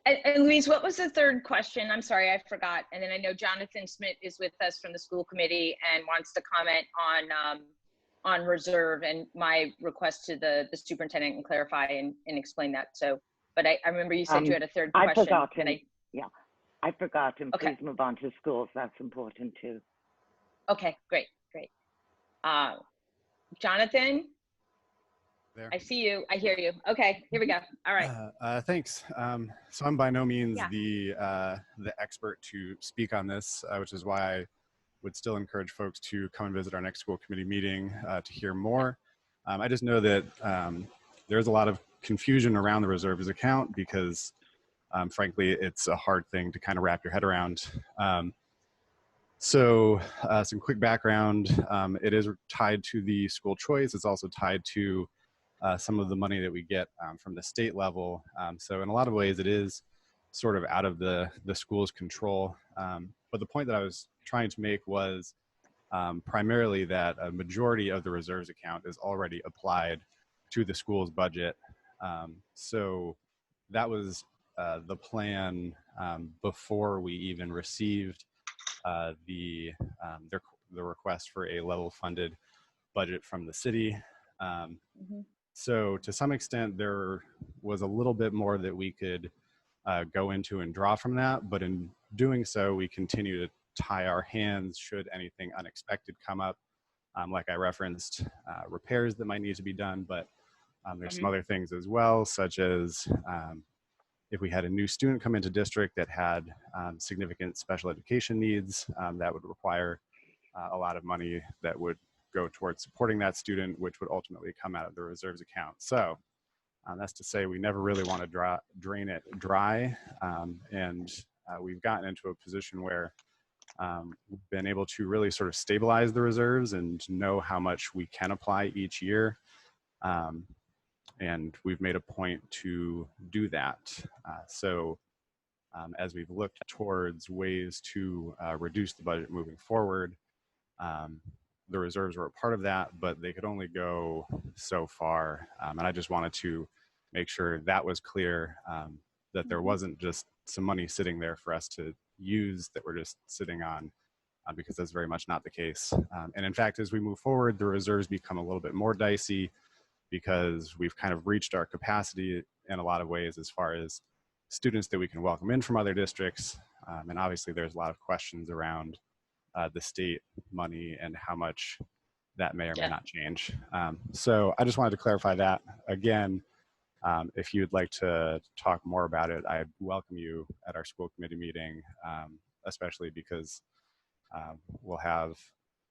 And Louise, what was the third question? I'm sorry, I forgot. And then I know Jonathan Smith is with us from the school committee and wants to comment on reserve and my request to the superintendent and clarify and explain that. So, but I remember you said you had a third question. I forgot him. I forgot him. Okay. Please move on to schools. That's important too. Okay, great. Jonathan? There. I see you. I hear you. Okay, here we go. All right. Thanks. So I'm by no means the expert to speak on this, which is why I would still encourage folks to come and visit our next school committee meeting to hear more. I just know that there's a lot of confusion around the reserves account because, frankly, it's a hard thing to kind of wrap your head around. So some quick background, it is tied to the school choice. It's also tied to some of the money that we get from the state level. So in a lot of ways, it is sort of out of the school's control. But the point that I was trying to make was primarily that a majority of the reserves account is already applied to the school's budget. So that was the plan before we even received the request for a level funded budget from the city. So to some extent, there was a little bit more that we could go into and draw from that. But in doing so, we continue to tie our hands should anything unexpected come up. Like I referenced, repairs that might need to be done, but there's some other things as well, such as if we had a new student come into district that had significant special education needs, that would require a lot of money that would go towards supporting that student, which would ultimately come out of the reserves account. So That's to say we never really want to drain it dry. We've gotten into a position where we've been able to really sort of stabilize the reserves and know how much we can apply each year. And we've made a point to do that. As we've looked towards ways to reduce the budget moving forward, the reserves were a part of that, but they could only go so far. And I just wanted to make sure that was clear, that there wasn't just some money sitting there for us to use that we're just sitting on, because that's very much not the case. And in fact, as we move forward, the reserves become a little bit more dicey because we've kind of reached our capacity in a lot of ways as far as students that we can welcome in from other districts. And obviously there's a lot of questions around the state money and how much that may or may not change. So I just wanted to clarify that. Again, if you'd like to talk more about it, I welcome you at our school committee meeting, especially because we'll have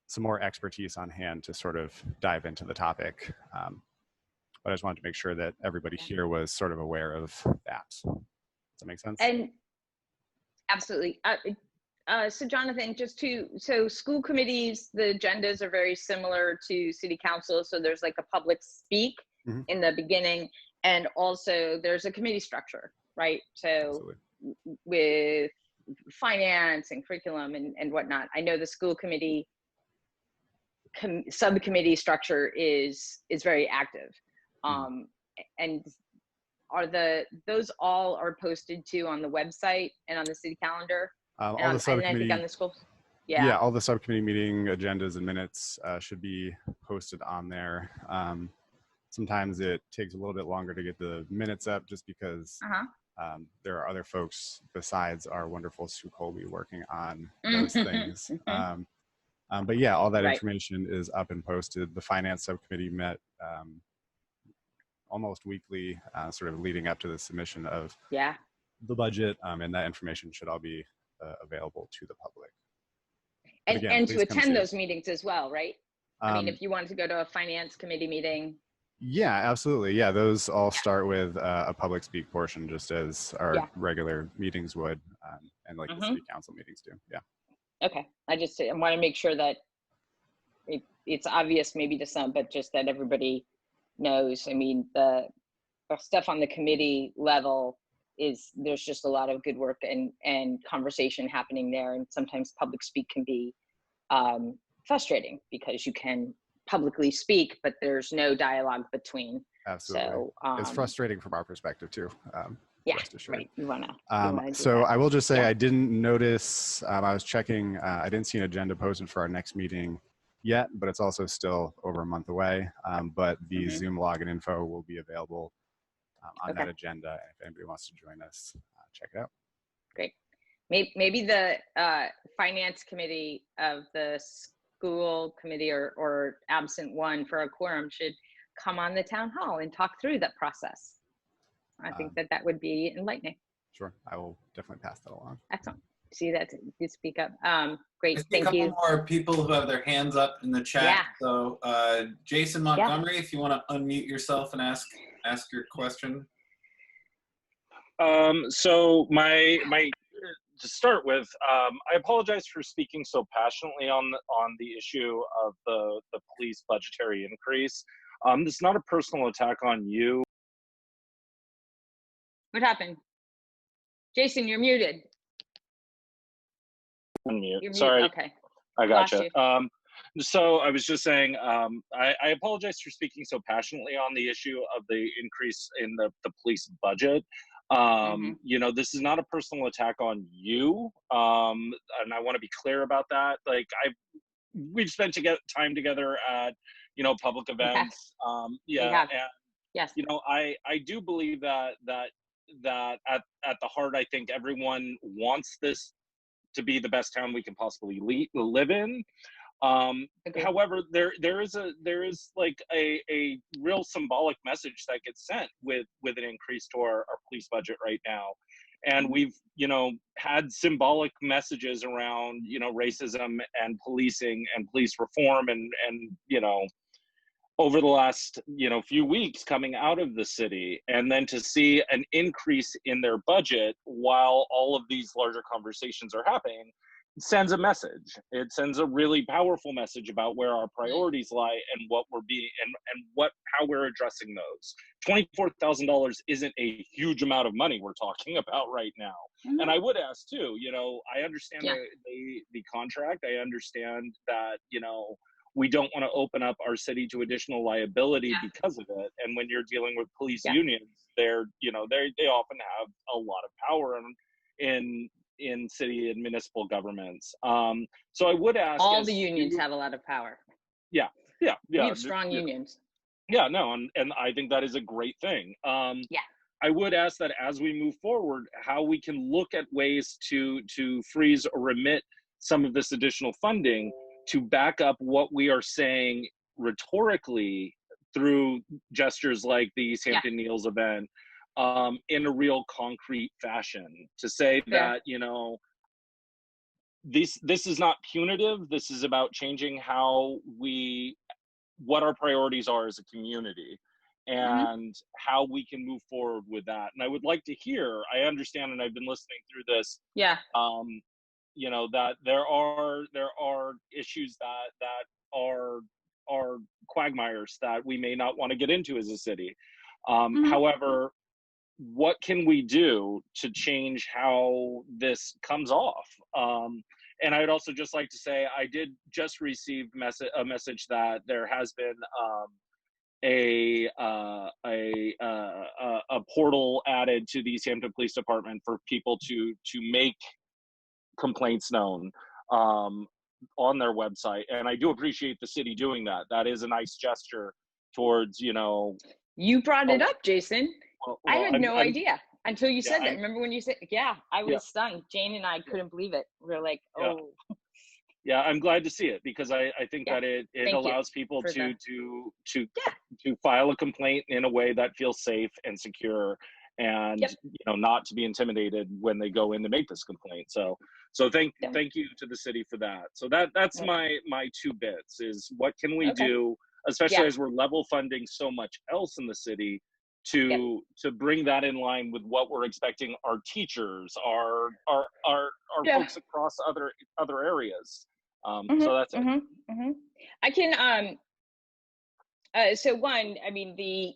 some more expertise on hand to sort of dive into the topic. But I just wanted to make sure that everybody here was sort of aware of that. Does that make sense? And absolutely. So Jonathan, so school committees, the agendas are very similar to city council. So there's like a public speak in the beginning, and also there's a committee structure, right? So absolutely. With finance and curriculum and whatnot, I know the school committee subcommittee structure is very active. And those all are posted too on the website and on the city calendar? All the subcommittee, and I think on the school. Yeah, all the subcommittee meeting agendas and minutes should be posted on there. Sometimes it takes a little bit longer to get the minutes up just because there are other folks besides our wonderful Sue Colby working on those things. But yeah, all that information is up and posted. The finance subcommittee met almost weekly, sort of leading up to the submission of the budget, and that information should all be available to the public. And, again, and to attend those meetings as well, right? I mean, if you wanted to go to a finance committee meeting. Yeah, absolutely. Yeah, those all start with a public speak portion, just as our regular meetings would, and like the city council meetings do. Yeah. Okay, I want to make sure that it's obvious maybe to some, but just that everybody knows. I mean, the stuff on the committee level there's just a lot of good work and conversation happening there. And sometimes public speak can be frustrating because you can publicly speak, but there's no dialogue between. Absolutely. So, it's frustrating from our perspective too. Right. You wanna so I will just say I didn't notice, I was checking, I didn't see an agenda posted for our next meeting yet, but it's also still over a month away. But the Zoom login info will be available on that agenda. If anybody wants to join us, check it out. Great. Maybe the finance committee of the school committee or absent one for a quorum should come on the town hall and talk through that process. I think that would be enlightening. Sure, I will definitely pass that along. Excellent. See that you speak up. Great, thank you. A couple more people who have their hands up in the chat. Yeah. So Jason Montgomery, if you want to unmute yourself and ask your question. So my to start with, I apologize for speaking so passionately on the issue of the police budgetary increase. This is not a personal attack on you. What happened? Jason, you're muted. Unmute. You're Sorry. muted. Okay. I gotcha. So I was just saying, I apologize for speaking so passionately on the issue of the increase in the police budget. You know, this is not a personal attack on you. And I want to be clear about that. Like we've spent time together at, you know, public events. And yes, you know, I do believe that at the heart, I think everyone wants this to be the best town we can possibly live in. However, there is like a real symbolic message that gets sent with an increase to our police budget right now. And we've, you know, had symbolic messages around, you know, racism and policing and police reform and you know, over the last, few weeks coming out of the city, and then to see an increase in their budget while all of these larger conversations are happening sends a message. It sends a really powerful message about where our priorities lie and what we're being and how we're addressing those. $24,000 isn't a huge amount of money we're talking about right now. And I would ask too, I understand the contract. I understand that, we don't want to open up our city to additional liability because of it. And when you're dealing with police unions, they're, they often have a lot of power in city and municipal governments. So I would ask, all the unions have a lot of power. Yeah. We have strong unions. Yeah, no, and I think that is a great thing. I would ask that as we move forward, how we can look at ways to freeze or remit some of this additional funding to back up what we are saying rhetorically through gestures like the Easthampton Neals event, in a real concrete fashion, to say that, this is not punitive. This is about changing what our priorities are as a community and how we can move forward with that. And I would like to hear, I understand, and I've been listening through this, that there are issues that are quagmires that we may not want to get into as a city. However, what can we do to change how this comes off? And I would also just like to say, I did just receive a message that there has been a portal added to the Easthampton Police Department for people to make complaints known on their website. And I do appreciate the city doing that. That is a nice gesture towards, You brought it up, Jason. I had no idea until you said that. Remember when you said, I was stunned. Jane and I couldn't believe it. We were like, oh. Yeah, I'm glad to see it, because I think that it allows people to file a complaint in a way that feels safe and secure, and not to be intimidated when they go in to make this complaint. So thank you to the city for that. So that's my 2 bits is, what can we do, especially as we're level funding so much else in the city, to bring that in line with what we're expecting our teachers, our folks across other areas. So that's it. I can so one, I mean, the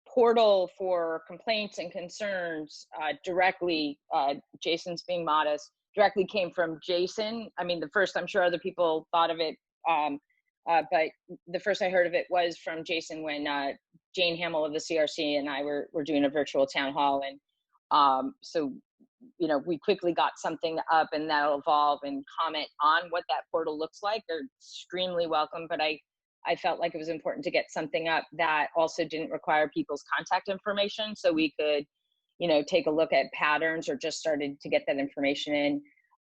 portal for complaints and concerns directly, Jason's being modest, directly came from Jason. I mean, I'm sure other people thought of it, but the first I heard of it was from Jason when Jane Hamill of the CRC and I were doing a virtual town hall. And so, we quickly got something up, and that'll evolve and comment on what that portal looks like. They're extremely welcome, but I felt like it was important to get something up that also didn't require people's contact information, so we could, take a look at patterns or just started to get that information in.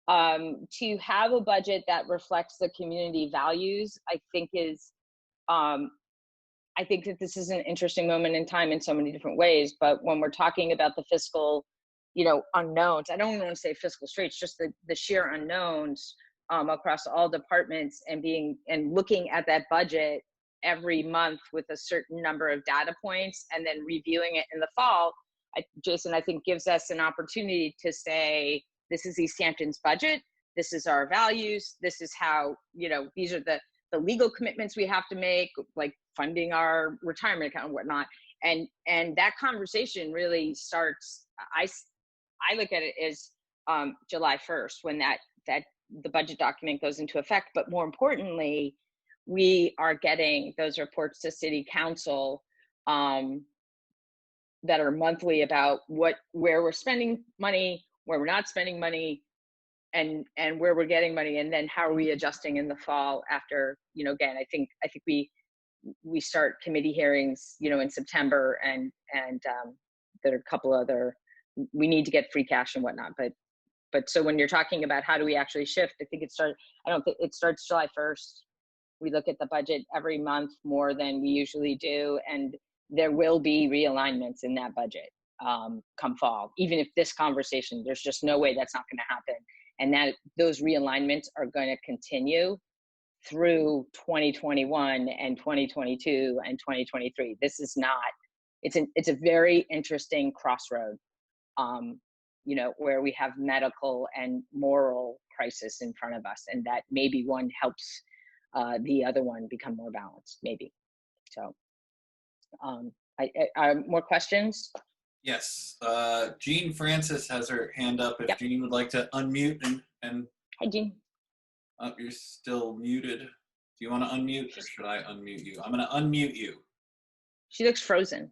To have a budget that reflects the community values, I think that this is an interesting moment in time in so many different ways. But when we're talking about the fiscal, unknowns, I don't want to say fiscal straits, just the sheer unknowns across all departments, and looking at that budget every month with a certain number of data points and then reviewing it in the fall, Jason, I think gives us an opportunity to say, this is Easthampton's budget, this is our values, this is how, these are the legal commitments we have to make, like funding our retirement account and whatnot. And that conversation really starts, I look at it as July 1st, when that the budget document goes into effect. But more importantly, we are getting those reports to City Council that are monthly about where we're spending money, where we're not spending money, and where we're getting money, and then how are we adjusting in the fall after, again, I think we start committee hearings, in September, and there are a couple other, we need to get free cash and whatnot, but so when you're talking about how do we actually shift, I think I don't think it starts July 1st. We look at the budget every month more than we usually do, and there will be realignments in that budget come fall. Even if this conversation, there's just no way that's not going to happen, and that those realignments are going to continue through 2021 and 2022 and 2023. This is not, it's a very interesting crossroad, you know, where we have medical and moral crisis in front of us, and that maybe one helps the other one become more balanced, maybe. So, more questions? Yes. Jean Francis has her hand up. If Jean would like to unmute and Hi, Jean. oh, you're still muted. Do you want to unmute, or should I unmute you? I'm going to unmute you. She looks frozen.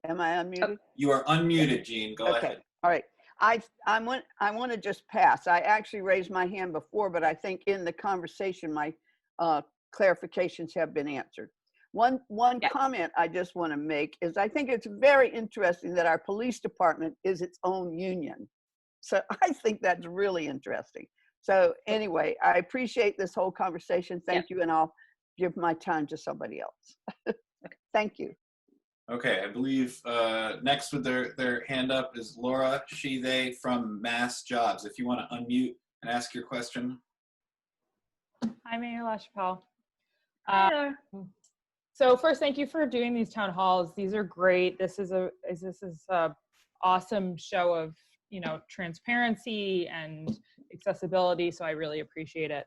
Am I unmuted? You are unmuted, Jean. Go Okay. ahead. All right. I want to just pass. I actually raised my hand before, but I think in the conversation, my clarifications have been answered. One comment I just want to make is I think it's very interesting that our police department is its own union. So I think that's really interesting. So anyway, I appreciate this whole conversation. Thank you, and I'll give my time to somebody else. Thank you. Okay, I believe next with their hand up is Laura they from Mass Jobs. If you want to unmute and ask your question. Hi, Mayor LaChapelle. Hi. So first, thank you for doing these town halls. These are great. This is a awesome show of, you know, transparency and accessibility. So I really appreciate it.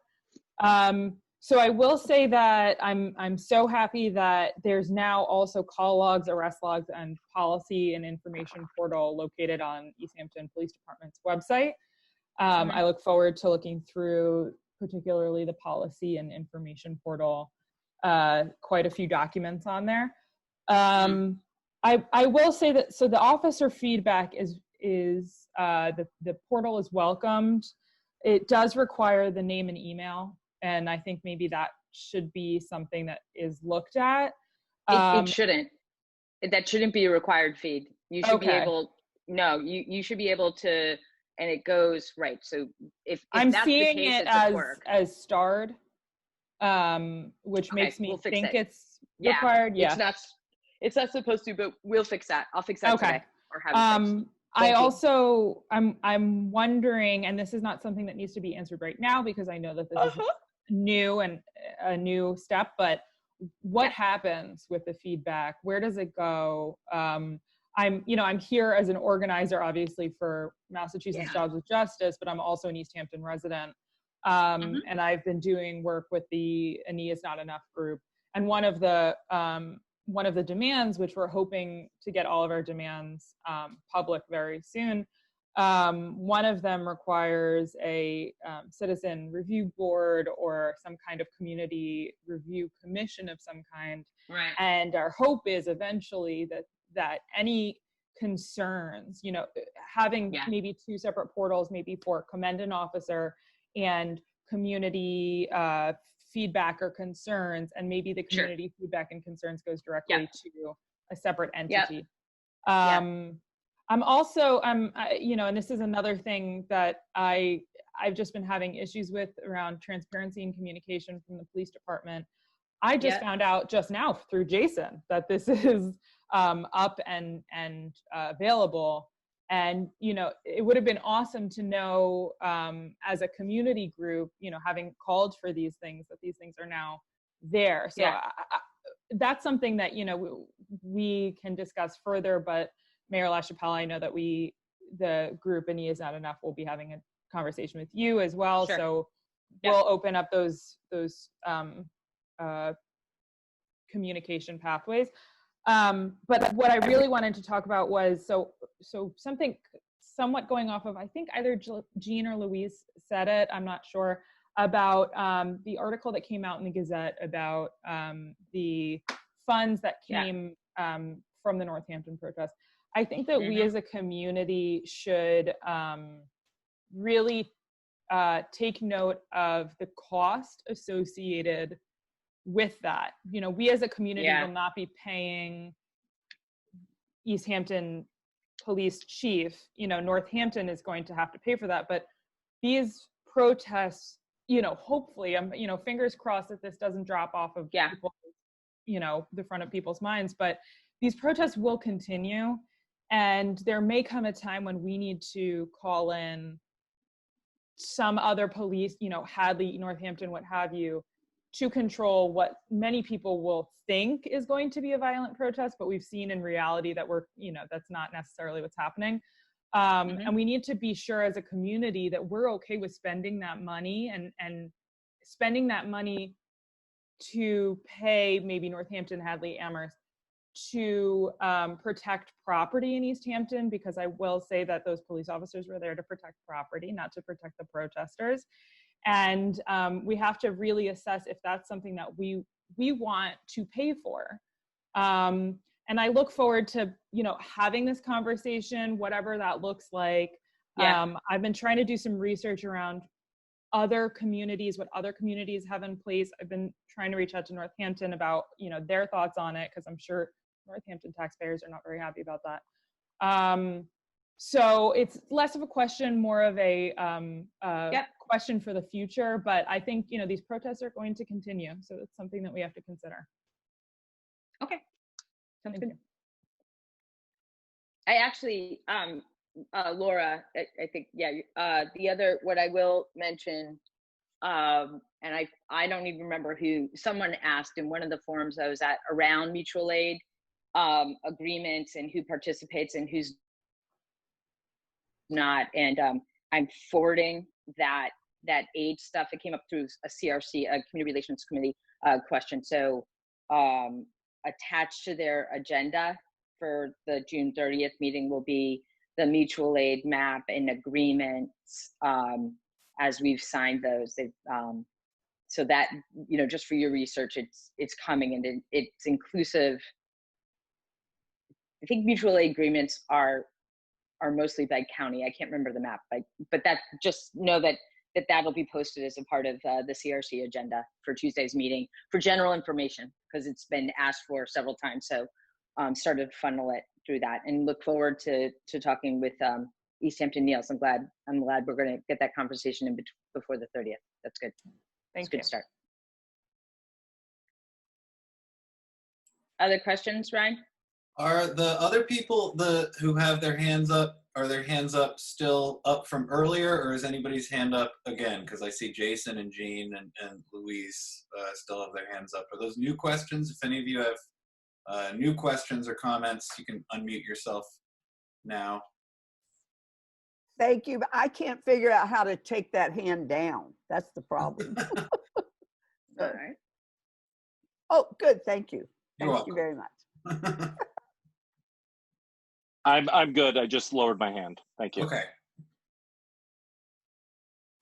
So I will say that I'm so happy that there's now also call logs, arrest logs, and policy and information portal located on Easthampton Police Department's website. I look forward to looking through particularly the policy and information portal. Quite a few documents on there. I will say that, so the officer feedback is the portal is welcomed. It does require the name and email, and I think maybe that should be something that is looked at. It shouldn't. That shouldn't be a required feed. You should be able, no, you should be able to, and it goes, right. So if I'm that's seeing the case, it as starred, which makes me think it's required. Yeah. It's not supposed to, but we'll fix that. I'll fix that today, or have it fixed. I also, I'm wondering, and this is not something that needs to be answered right now because I know that this is new and a new step, but what happens with the feedback? Where does it go? I'm here as an organizer, obviously, for Massachusetts Jobs with Justice, but I'm also an Easthampton resident. And I've been doing work with the A Knee Is Not Enough group. And one of the demands, which we're hoping to get all of our demands public very soon, one of them requires a citizen review board or some kind of community review commission of some kind. Right. And our hope is eventually that any concerns, having maybe two separate portals, maybe for commend an officer and community feedback or concerns, and maybe the community feedback and concerns goes directly to a separate entity. I'm also, and this is another thing that I've just been having issues with around transparency and communication from the police department. I just found out just now through Jason that this is up and available. And, it would have been awesome to know as a community group, having called for these things, that these things are now there. So that's something that, we can discuss further, but Mayor LaChapelle, I know that the group A Knee Is Not Enough will be having a conversation with you as well. Sure. So we'll open up those communication pathways. But what I really wanted to talk about was, so something somewhat going off of, I think either Jean or Louise said it, I'm not sure, about the article that came out in the Gazette about the funds that came from the Northampton protest. I think that we as a community should really take note of the cost associated with that. We as a community will not be paying Easthampton police chief. Northampton is going to have to pay for that, but these protests, hopefully, fingers crossed that this doesn't drop off of people, the front of people's minds, but these protests will continue, and there may come a time when we need to call in some other police, Hadley, Northampton, what have you, to control what many people will think is going to be a violent protest, but we've seen in reality that that's not necessarily what's happening. And we need to be sure as a community that we're okay with spending that money and spending that money to pay maybe Northampton, Hadley, Amherst to protect property in Easthampton, because I will say that those police officers were there to protect property, not to protect the protesters. And we have to really assess if that's something that we want to pay for. And I look forward to, having this conversation, whatever that looks like. Yeah. I've been trying to do some research around other communities, what other communities have in place. I've been trying to reach out to Northampton about, their thoughts on it, because I'm sure Northampton taxpayers are not very happy about that. So it's less of a question, more of a question for the future. But I think, these protests are going to continue. So it's something that we have to consider. Okay. Sounds good. I actually, Laura, I think, the other, what I will mention, and I don't even remember who, someone asked in one of the forums I was at around mutual aid agreements and who participates and who's not. And I'm forwarding that age stuff. It came up through a CRC, a Community Relations Committee question. So attached to their agenda for the June 30th meeting will be the mutual aid map and agreements as we've signed those. So that, just for your research, it's coming, and it's inclusive. I think mutual aid agreements are mostly by county. I can't remember the map, but that, just know that that'll be posted as a part of the CRC agenda for Tuesday's meeting for general information, because it's been asked for several times. So started to funnel it through that, and look forward to talking with Easthampton Niels. I'm glad we're going to get that conversation in before the 30th. That's good. Thank you. Good start. Other questions, Ryan? Are the other people who have their hands up, are their hands up still up from earlier, or is anybody's hand up again? Because I see Jason and Jean and Louise still have their hands up. Are those new questions? If any of you have new questions or comments, you can unmute yourself now. Thank you, but I can't figure out how to take that hand down. That's the problem. All right. Oh, good. Thank you. You're Thank you very much. I'm good. I just lowered my hand. Thank you. Okay.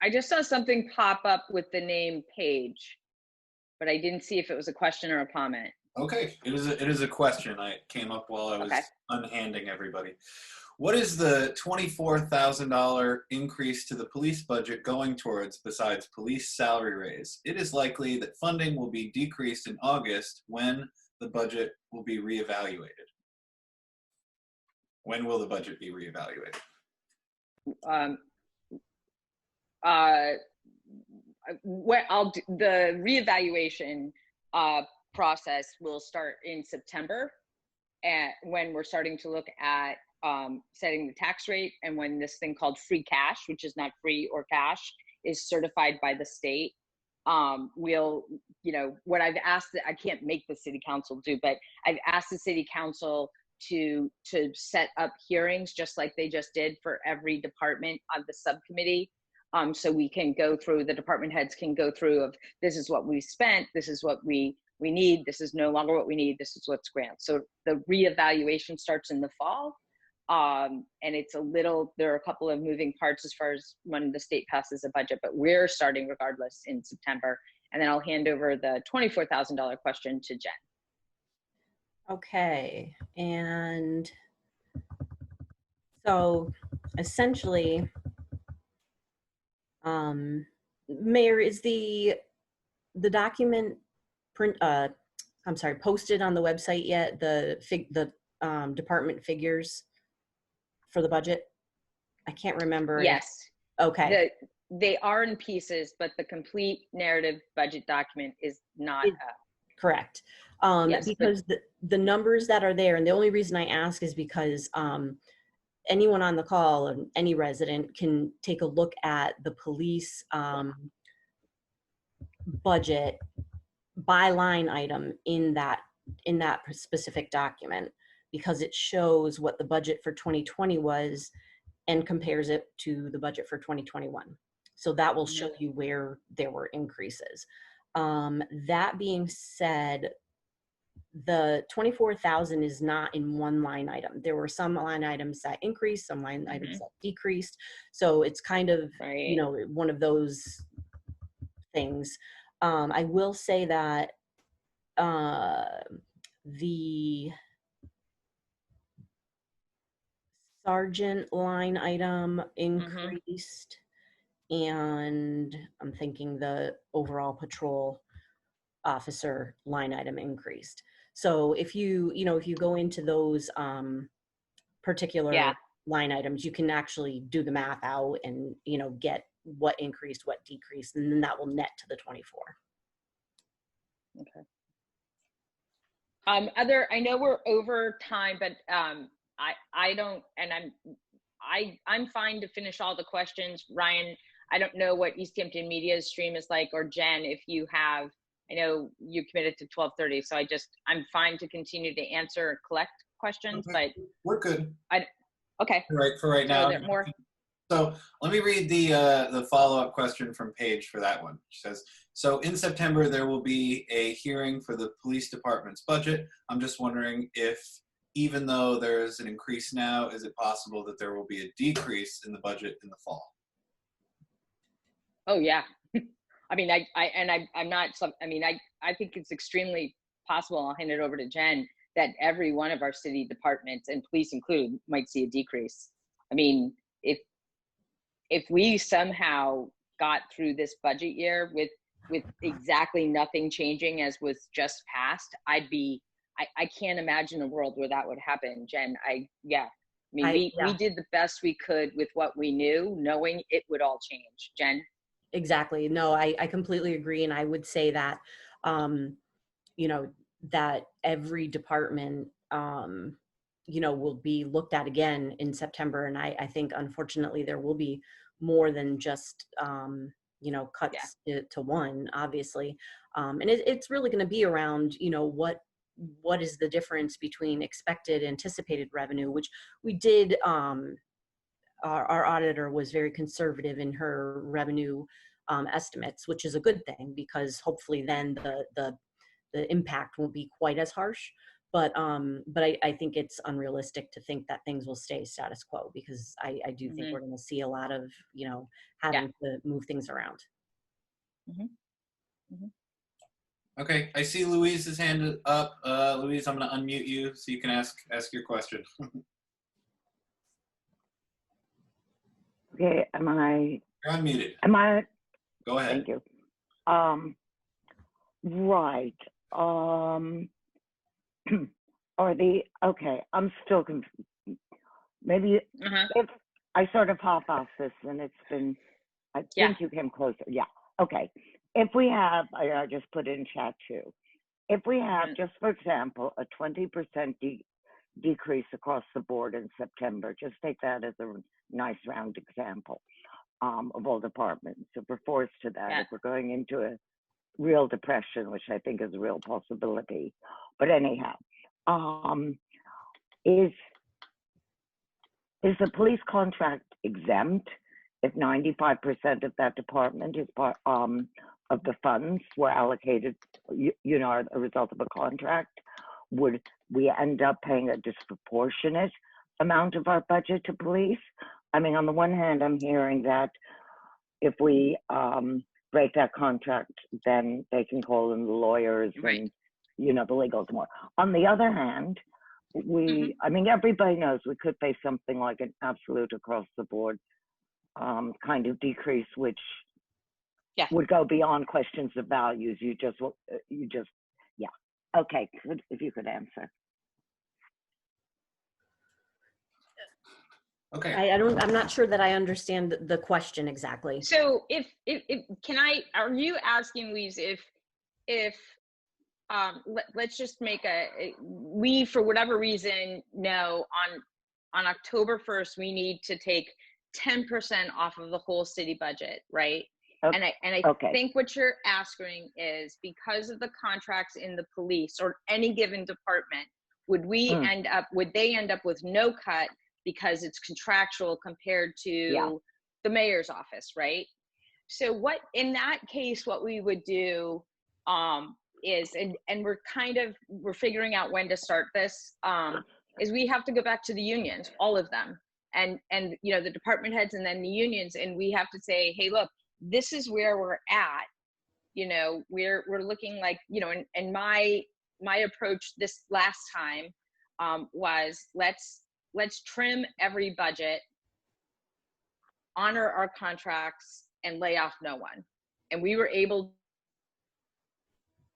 I just saw something pop up with the name Paige, but I didn't see if it was a question or a comment. Okay, it is a question. I came up while I was unhanding everybody. What is the $24,000 increase to the police budget going towards besides police salary raise? It is likely that funding will be decreased in August when the budget will be reevaluated. When will the budget be reevaluated? The reevaluation process will start in September, and when we're starting to look at setting the tax rate, and when this thing called free cash, which is not free or cash, is certified by the state. We'll, what I've asked, I can't make the city council do, but I've asked the city council to set up hearings just like they just did for every department on the subcommittee. So we can go through, the department heads can go through of, this is what we spent, this is what we need, this is no longer what we need, this is what's grant. So the reevaluation starts in the fall. And it's there are a couple of moving parts as far as when the state passes a budget, but we're starting regardless in September. And then I'll hand over the $24,000 question to Jen. Okay, and so essentially, Mayor, is the document posted on the website yet? The department figures for the budget? I can't remember. Yes. Okay. They are in pieces, but the complete narrative budget document is not up. Correct. Yes, because the numbers that are there, and the only reason I ask is because anyone on the call and any resident can take a look at the police budget by line item in that specific document, because it shows what the budget for 2020 was and compares it to the budget for 2021. So that will show you where there were increases. That being said, the 24,000 is not in one line item. There were some line items that increased, some line items that decreased. So it's kind of, you know, one of those things. I will say that the sergeant line item increased, and I'm thinking the overall patrol officer line item increased. So if you go into those particular line items, you can actually do the math out and, you know, get what increased, what decreased, and then that will net to the 24. Okay. I know we're over time, but I don't, and I'm fine to finish all the questions. Ryan, I don't know what Easthampton Media's stream is like, or Jen, if you have, I know you committed to 12:30, so I'm fine to continue to answer and collect questions, but we're good. Okay. For right now. More. So let me read the follow-up question from Paige for that one. She says, so in September, there will be a hearing for the police department's budget. I'm just wondering if, even though there is an increase now, is it possible that there will be a decrease in the budget in the fall? Oh yeah. I mean, I think it's extremely possible, I'll hand it over to Jen, that every one of our city departments, and police included, might see a decrease. I mean, if we somehow got through this budget year with exactly nothing changing as was just passed, I can't imagine a world where that would happen, Jen. We did the best we could with what we knew, knowing it would all change. Jen? Exactly. No, I completely agree. And I would say that, you know, that every department, you know, will be looked at again in September. And I think, unfortunately, there will be more than just, you know, cuts to one, obviously. And it's really going to be around, you know, what is the difference between expected, anticipated revenue, which we did, our auditor was very conservative in her revenue estimates, which is a good thing, because hopefully then the impact won't be quite as harsh. But I think it's unrealistic to think that things will stay status quo, because I do think we're going to see a lot of, you know, having to move things around. Okay, I see Louise's hand up. Louise, I'm going to unmute you so you can ask your question. Okay, You're unmuted. Go ahead. Thank you. Right. I'm still confused. Maybe if I sort of hop off this, and it's been, I think you came closer. Yeah. Okay. If we have, I just put in chat too. If we have, just for example, a 20% decrease across the board in September, just take that as a nice round example of all departments. If we're forced to that, if we're going into a real depression, which I think is a real possibility. But anyhow, is the police contract exempt if 95% of that department is part of the funds were allocated, you know, as a result of a contract? Would we end up paying a disproportionate amount of our budget to police? I mean, on the one hand, I'm hearing that if we break that contract, then they can call in the lawyers and, you know, the legals more. On the other hand, I mean, everybody knows we could face something like an absolute across the board kind of decrease, which would go beyond questions of values. Okay, if you could answer. Okay. I'm not sure that I understand the question exactly. So are you asking, Louise, if let's just make we, for whatever reason, know on October 1st, we need to take 10% off of the whole city budget, right? And I Okay. think what you're asking is, because of the contracts in the police or any given department, would they end up with no cut because it's contractual compared to the mayor's office, right? So in that case, what we would do is, and we're figuring out when to start this, is we have to go back to the unions, all of them, and the department heads and then the unions, and we have to say, hey, look, this is where we're at. We're looking like, and my approach this last time was let's trim every budget, honor our contracts, and lay off no one. And we were able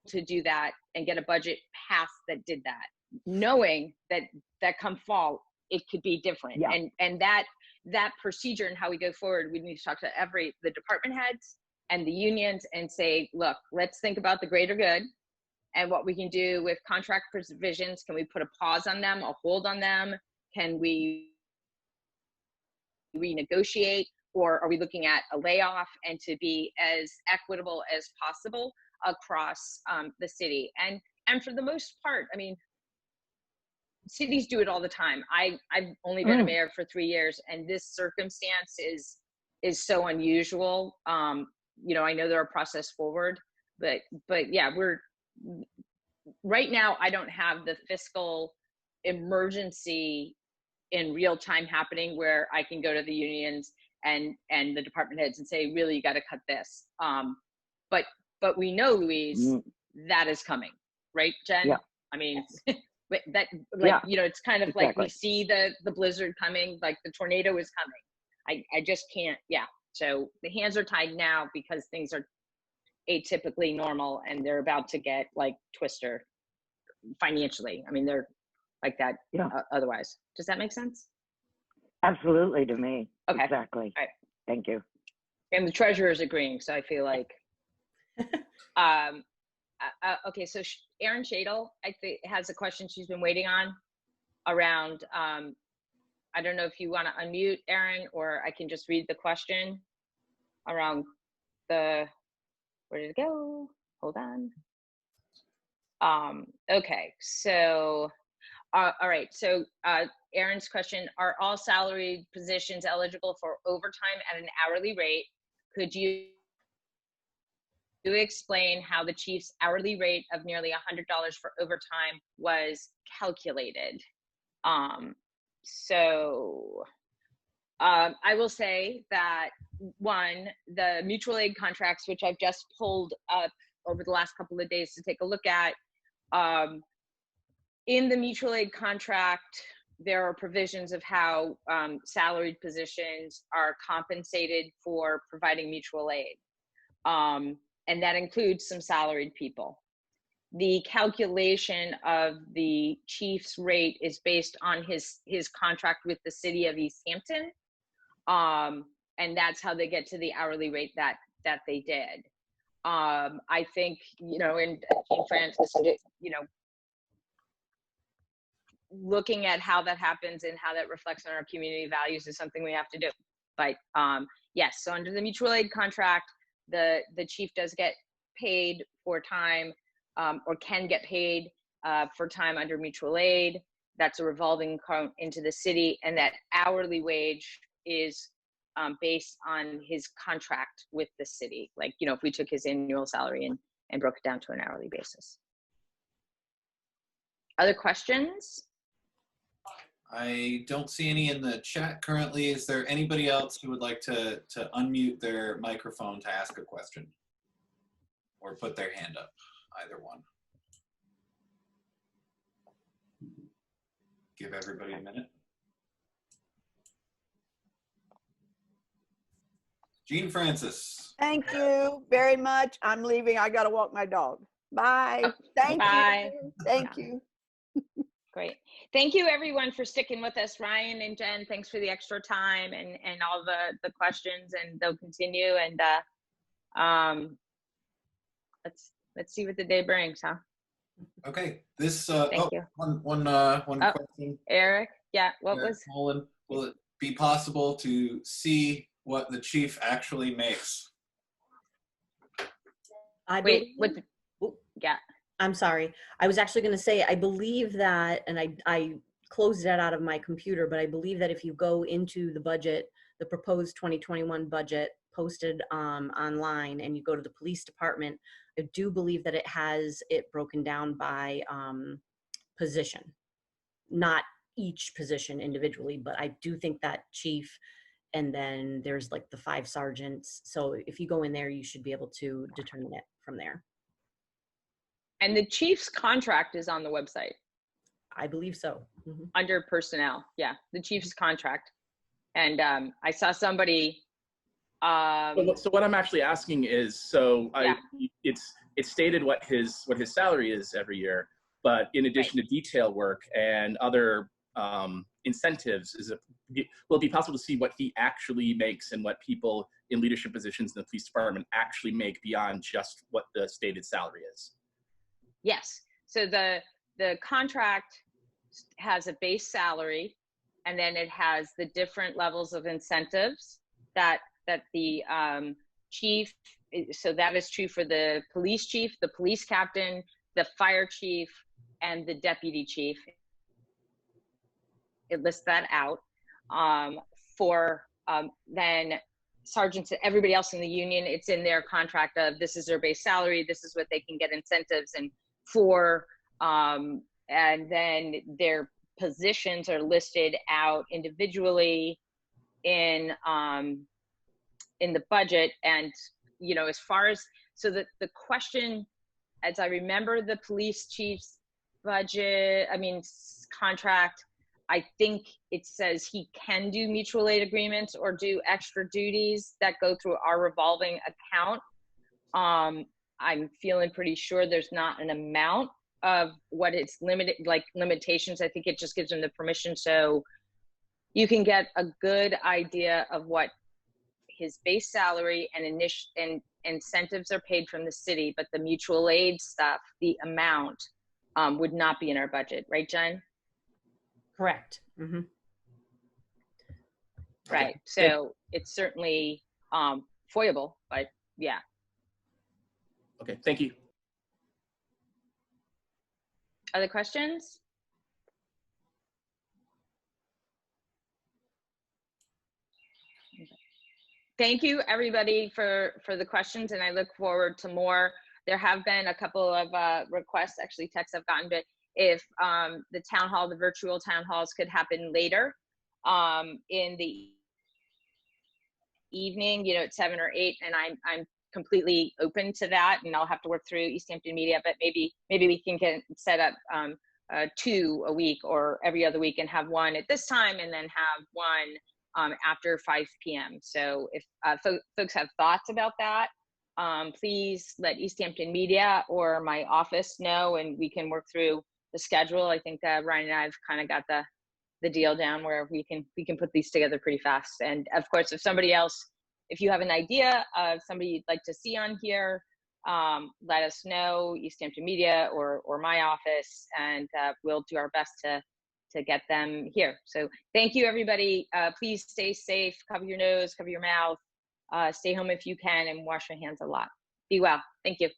to do that and get a budget passed that did that, knowing that come fall, it could be different. Yeah. And that procedure and how we go forward, we need to talk to the department heads and the unions and say, look, let's think about the greater good and what we can do with contract provisions. Can we put a pause on them, a hold on them? Can we renegotiate, or are we looking at a layoff, and to be as equitable as possible across the city? And for the most part, I mean, cities do it all the time. I've only been a mayor for 3 years, and this circumstance is so unusual. I know there are process forward, but yeah, right now, I don't have the fiscal emergency in real time happening where I can go to the unions and the department heads and say, really, you got to cut this. But we know, Louise, that is coming, right, Jen? Yeah. I mean, it's kind of exactly. like we see the blizzard coming, like the tornado is coming. I just can't. Yeah. So the hands are tied now because things are atypically normal, and they're about to get like twister financially. I mean, they're like that otherwise. Does that make sense? Absolutely, to me. Okay. Exactly. All right. Thank you. And the treasurer is agreeing, so I feel like okay, so Erin Shadle, I think, has a question she's been waiting on around, I don't know if you want to unmute, Erin, or I can just read the question around where did it go? Hold on. Okay, so, all right, so Erin's question, are all salaried positions eligible for overtime at an hourly rate? Could you explain how the chief's hourly rate of nearly $100 for overtime was calculated? I will say that, one, the mutual aid contracts, which I've just pulled up over the last couple of days to take a look at, in the mutual aid contract, there are provisions of how salaried positions are compensated for providing mutual aid. And that includes some salaried people. The calculation of the chief's rate is based on his contract with the city of Easthampton. And that's how they get to the hourly rate that they did. I think, and Francis, looking at how that happens and how that reflects on our community values is something we have to do. But yes, so under the mutual aid contract, the chief does get paid for time, or can get paid for time under mutual aid. That's a revolving account into the city, and that hourly wage is based on his contract with the city. Like, if we took his annual salary and broke it down to an hourly basis. Other questions? I don't see any in the chat currently. Is there anybody else who would like to unmute their microphone to ask a question or put their hand up? Either one. Give everybody a minute. Jean Francis. Thank you very much. I'm leaving. I got to walk my dog. Bye. Thank Bye. you. Thank you. Great. Thank you, everyone, for sticking with us. Ryan and Jen, thanks for the extra time and all the questions, and they'll continue. And let's see what the day brings, huh? Okay. This Thank you. One question. Eric, yeah, Eric Mullen, will it be possible to see what the chief actually makes? Wait, yeah. I'm sorry. I was actually going to say, I believe that, and I closed that out of my computer, but I believe that if you go into the budget, the proposed 2021 budget posted online, and you go to the police department, I do believe that it has it broken down by position, not each position individually, but I do think that chief, and then there's like the 5 sergeants. So if you go in there, you should be able to determine it from there. And the chief's contract is on the website. I believe so. Under personnel. Yeah, the chief's contract. And I saw somebody. So what I'm actually asking is, it's stated what his salary is every year, but in addition to detail work and other incentives, will it be possible to see what he actually makes and what people in leadership positions in the police department actually make beyond just what the stated salary is? Yes. So the contract has a base salary, and then it has the different levels of incentives that the chief. So that is true for the police chief, the police captain, the fire chief, and the deputy chief. It lists that out. For then sergeants and everybody else in the union, it's in their contract of this is their base salary, this is what they can get incentives and for, and then their positions are listed out individually in the budget. And as far as, so the question, as I remember the police chief's budget, contract, I think it says he can do mutual aid agreements or do extra duties that go through our revolving account. I'm feeling pretty sure there's not an amount of what it's limited, like limitations. I think it just gives him the permission. So you can get a good idea of what his base salary and incentives are paid from the city, but the mutual aid stuff, the amount would not be in our budget. Right, Jen? Correct. Right. So it's certainly foiable, but yeah. Okay, thank you. Other questions? Thank you, everybody, for the questions, and I look forward to more. There have been a couple of requests, actually texts I've gotten, but if the town hall, the virtual town halls could happen later in the evening, at 7 or 8, and I'm completely open to that, and I'll have to work through Easthampton Media, but maybe we can get set up 2 a week or every other week and have one at this time and then have one after 5 p.m. So if folks have thoughts about that, please let Easthampton Media or my office know, and we can work through the schedule. I think Ryan and I have kind of got the deal down where we can put these together pretty fast. And of course, if you have an idea of somebody you'd like to see on here, let us know, Easthampton Media or my office, and we'll do our best to get them here. So thank you, everybody. Please stay safe, cover your nose, cover your mouth, stay home if you can, and wash your hands a lot. Be well. Thank you.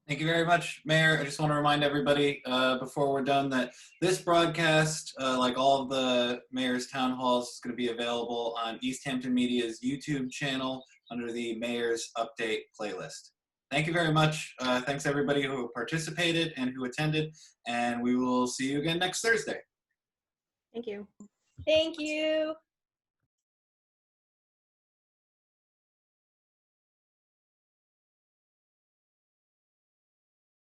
Thank you very much, Mayor. I just want to remind everybody before we're done that this broadcast, like all of the Mayor's Town Halls, is going to be available on Easthampton Media's YouTube channel under the Mayor's Update playlist. Thank you very much. Thanks everybody who participated and who attended, and we will see you again next Thursday. Thank you. Thank you.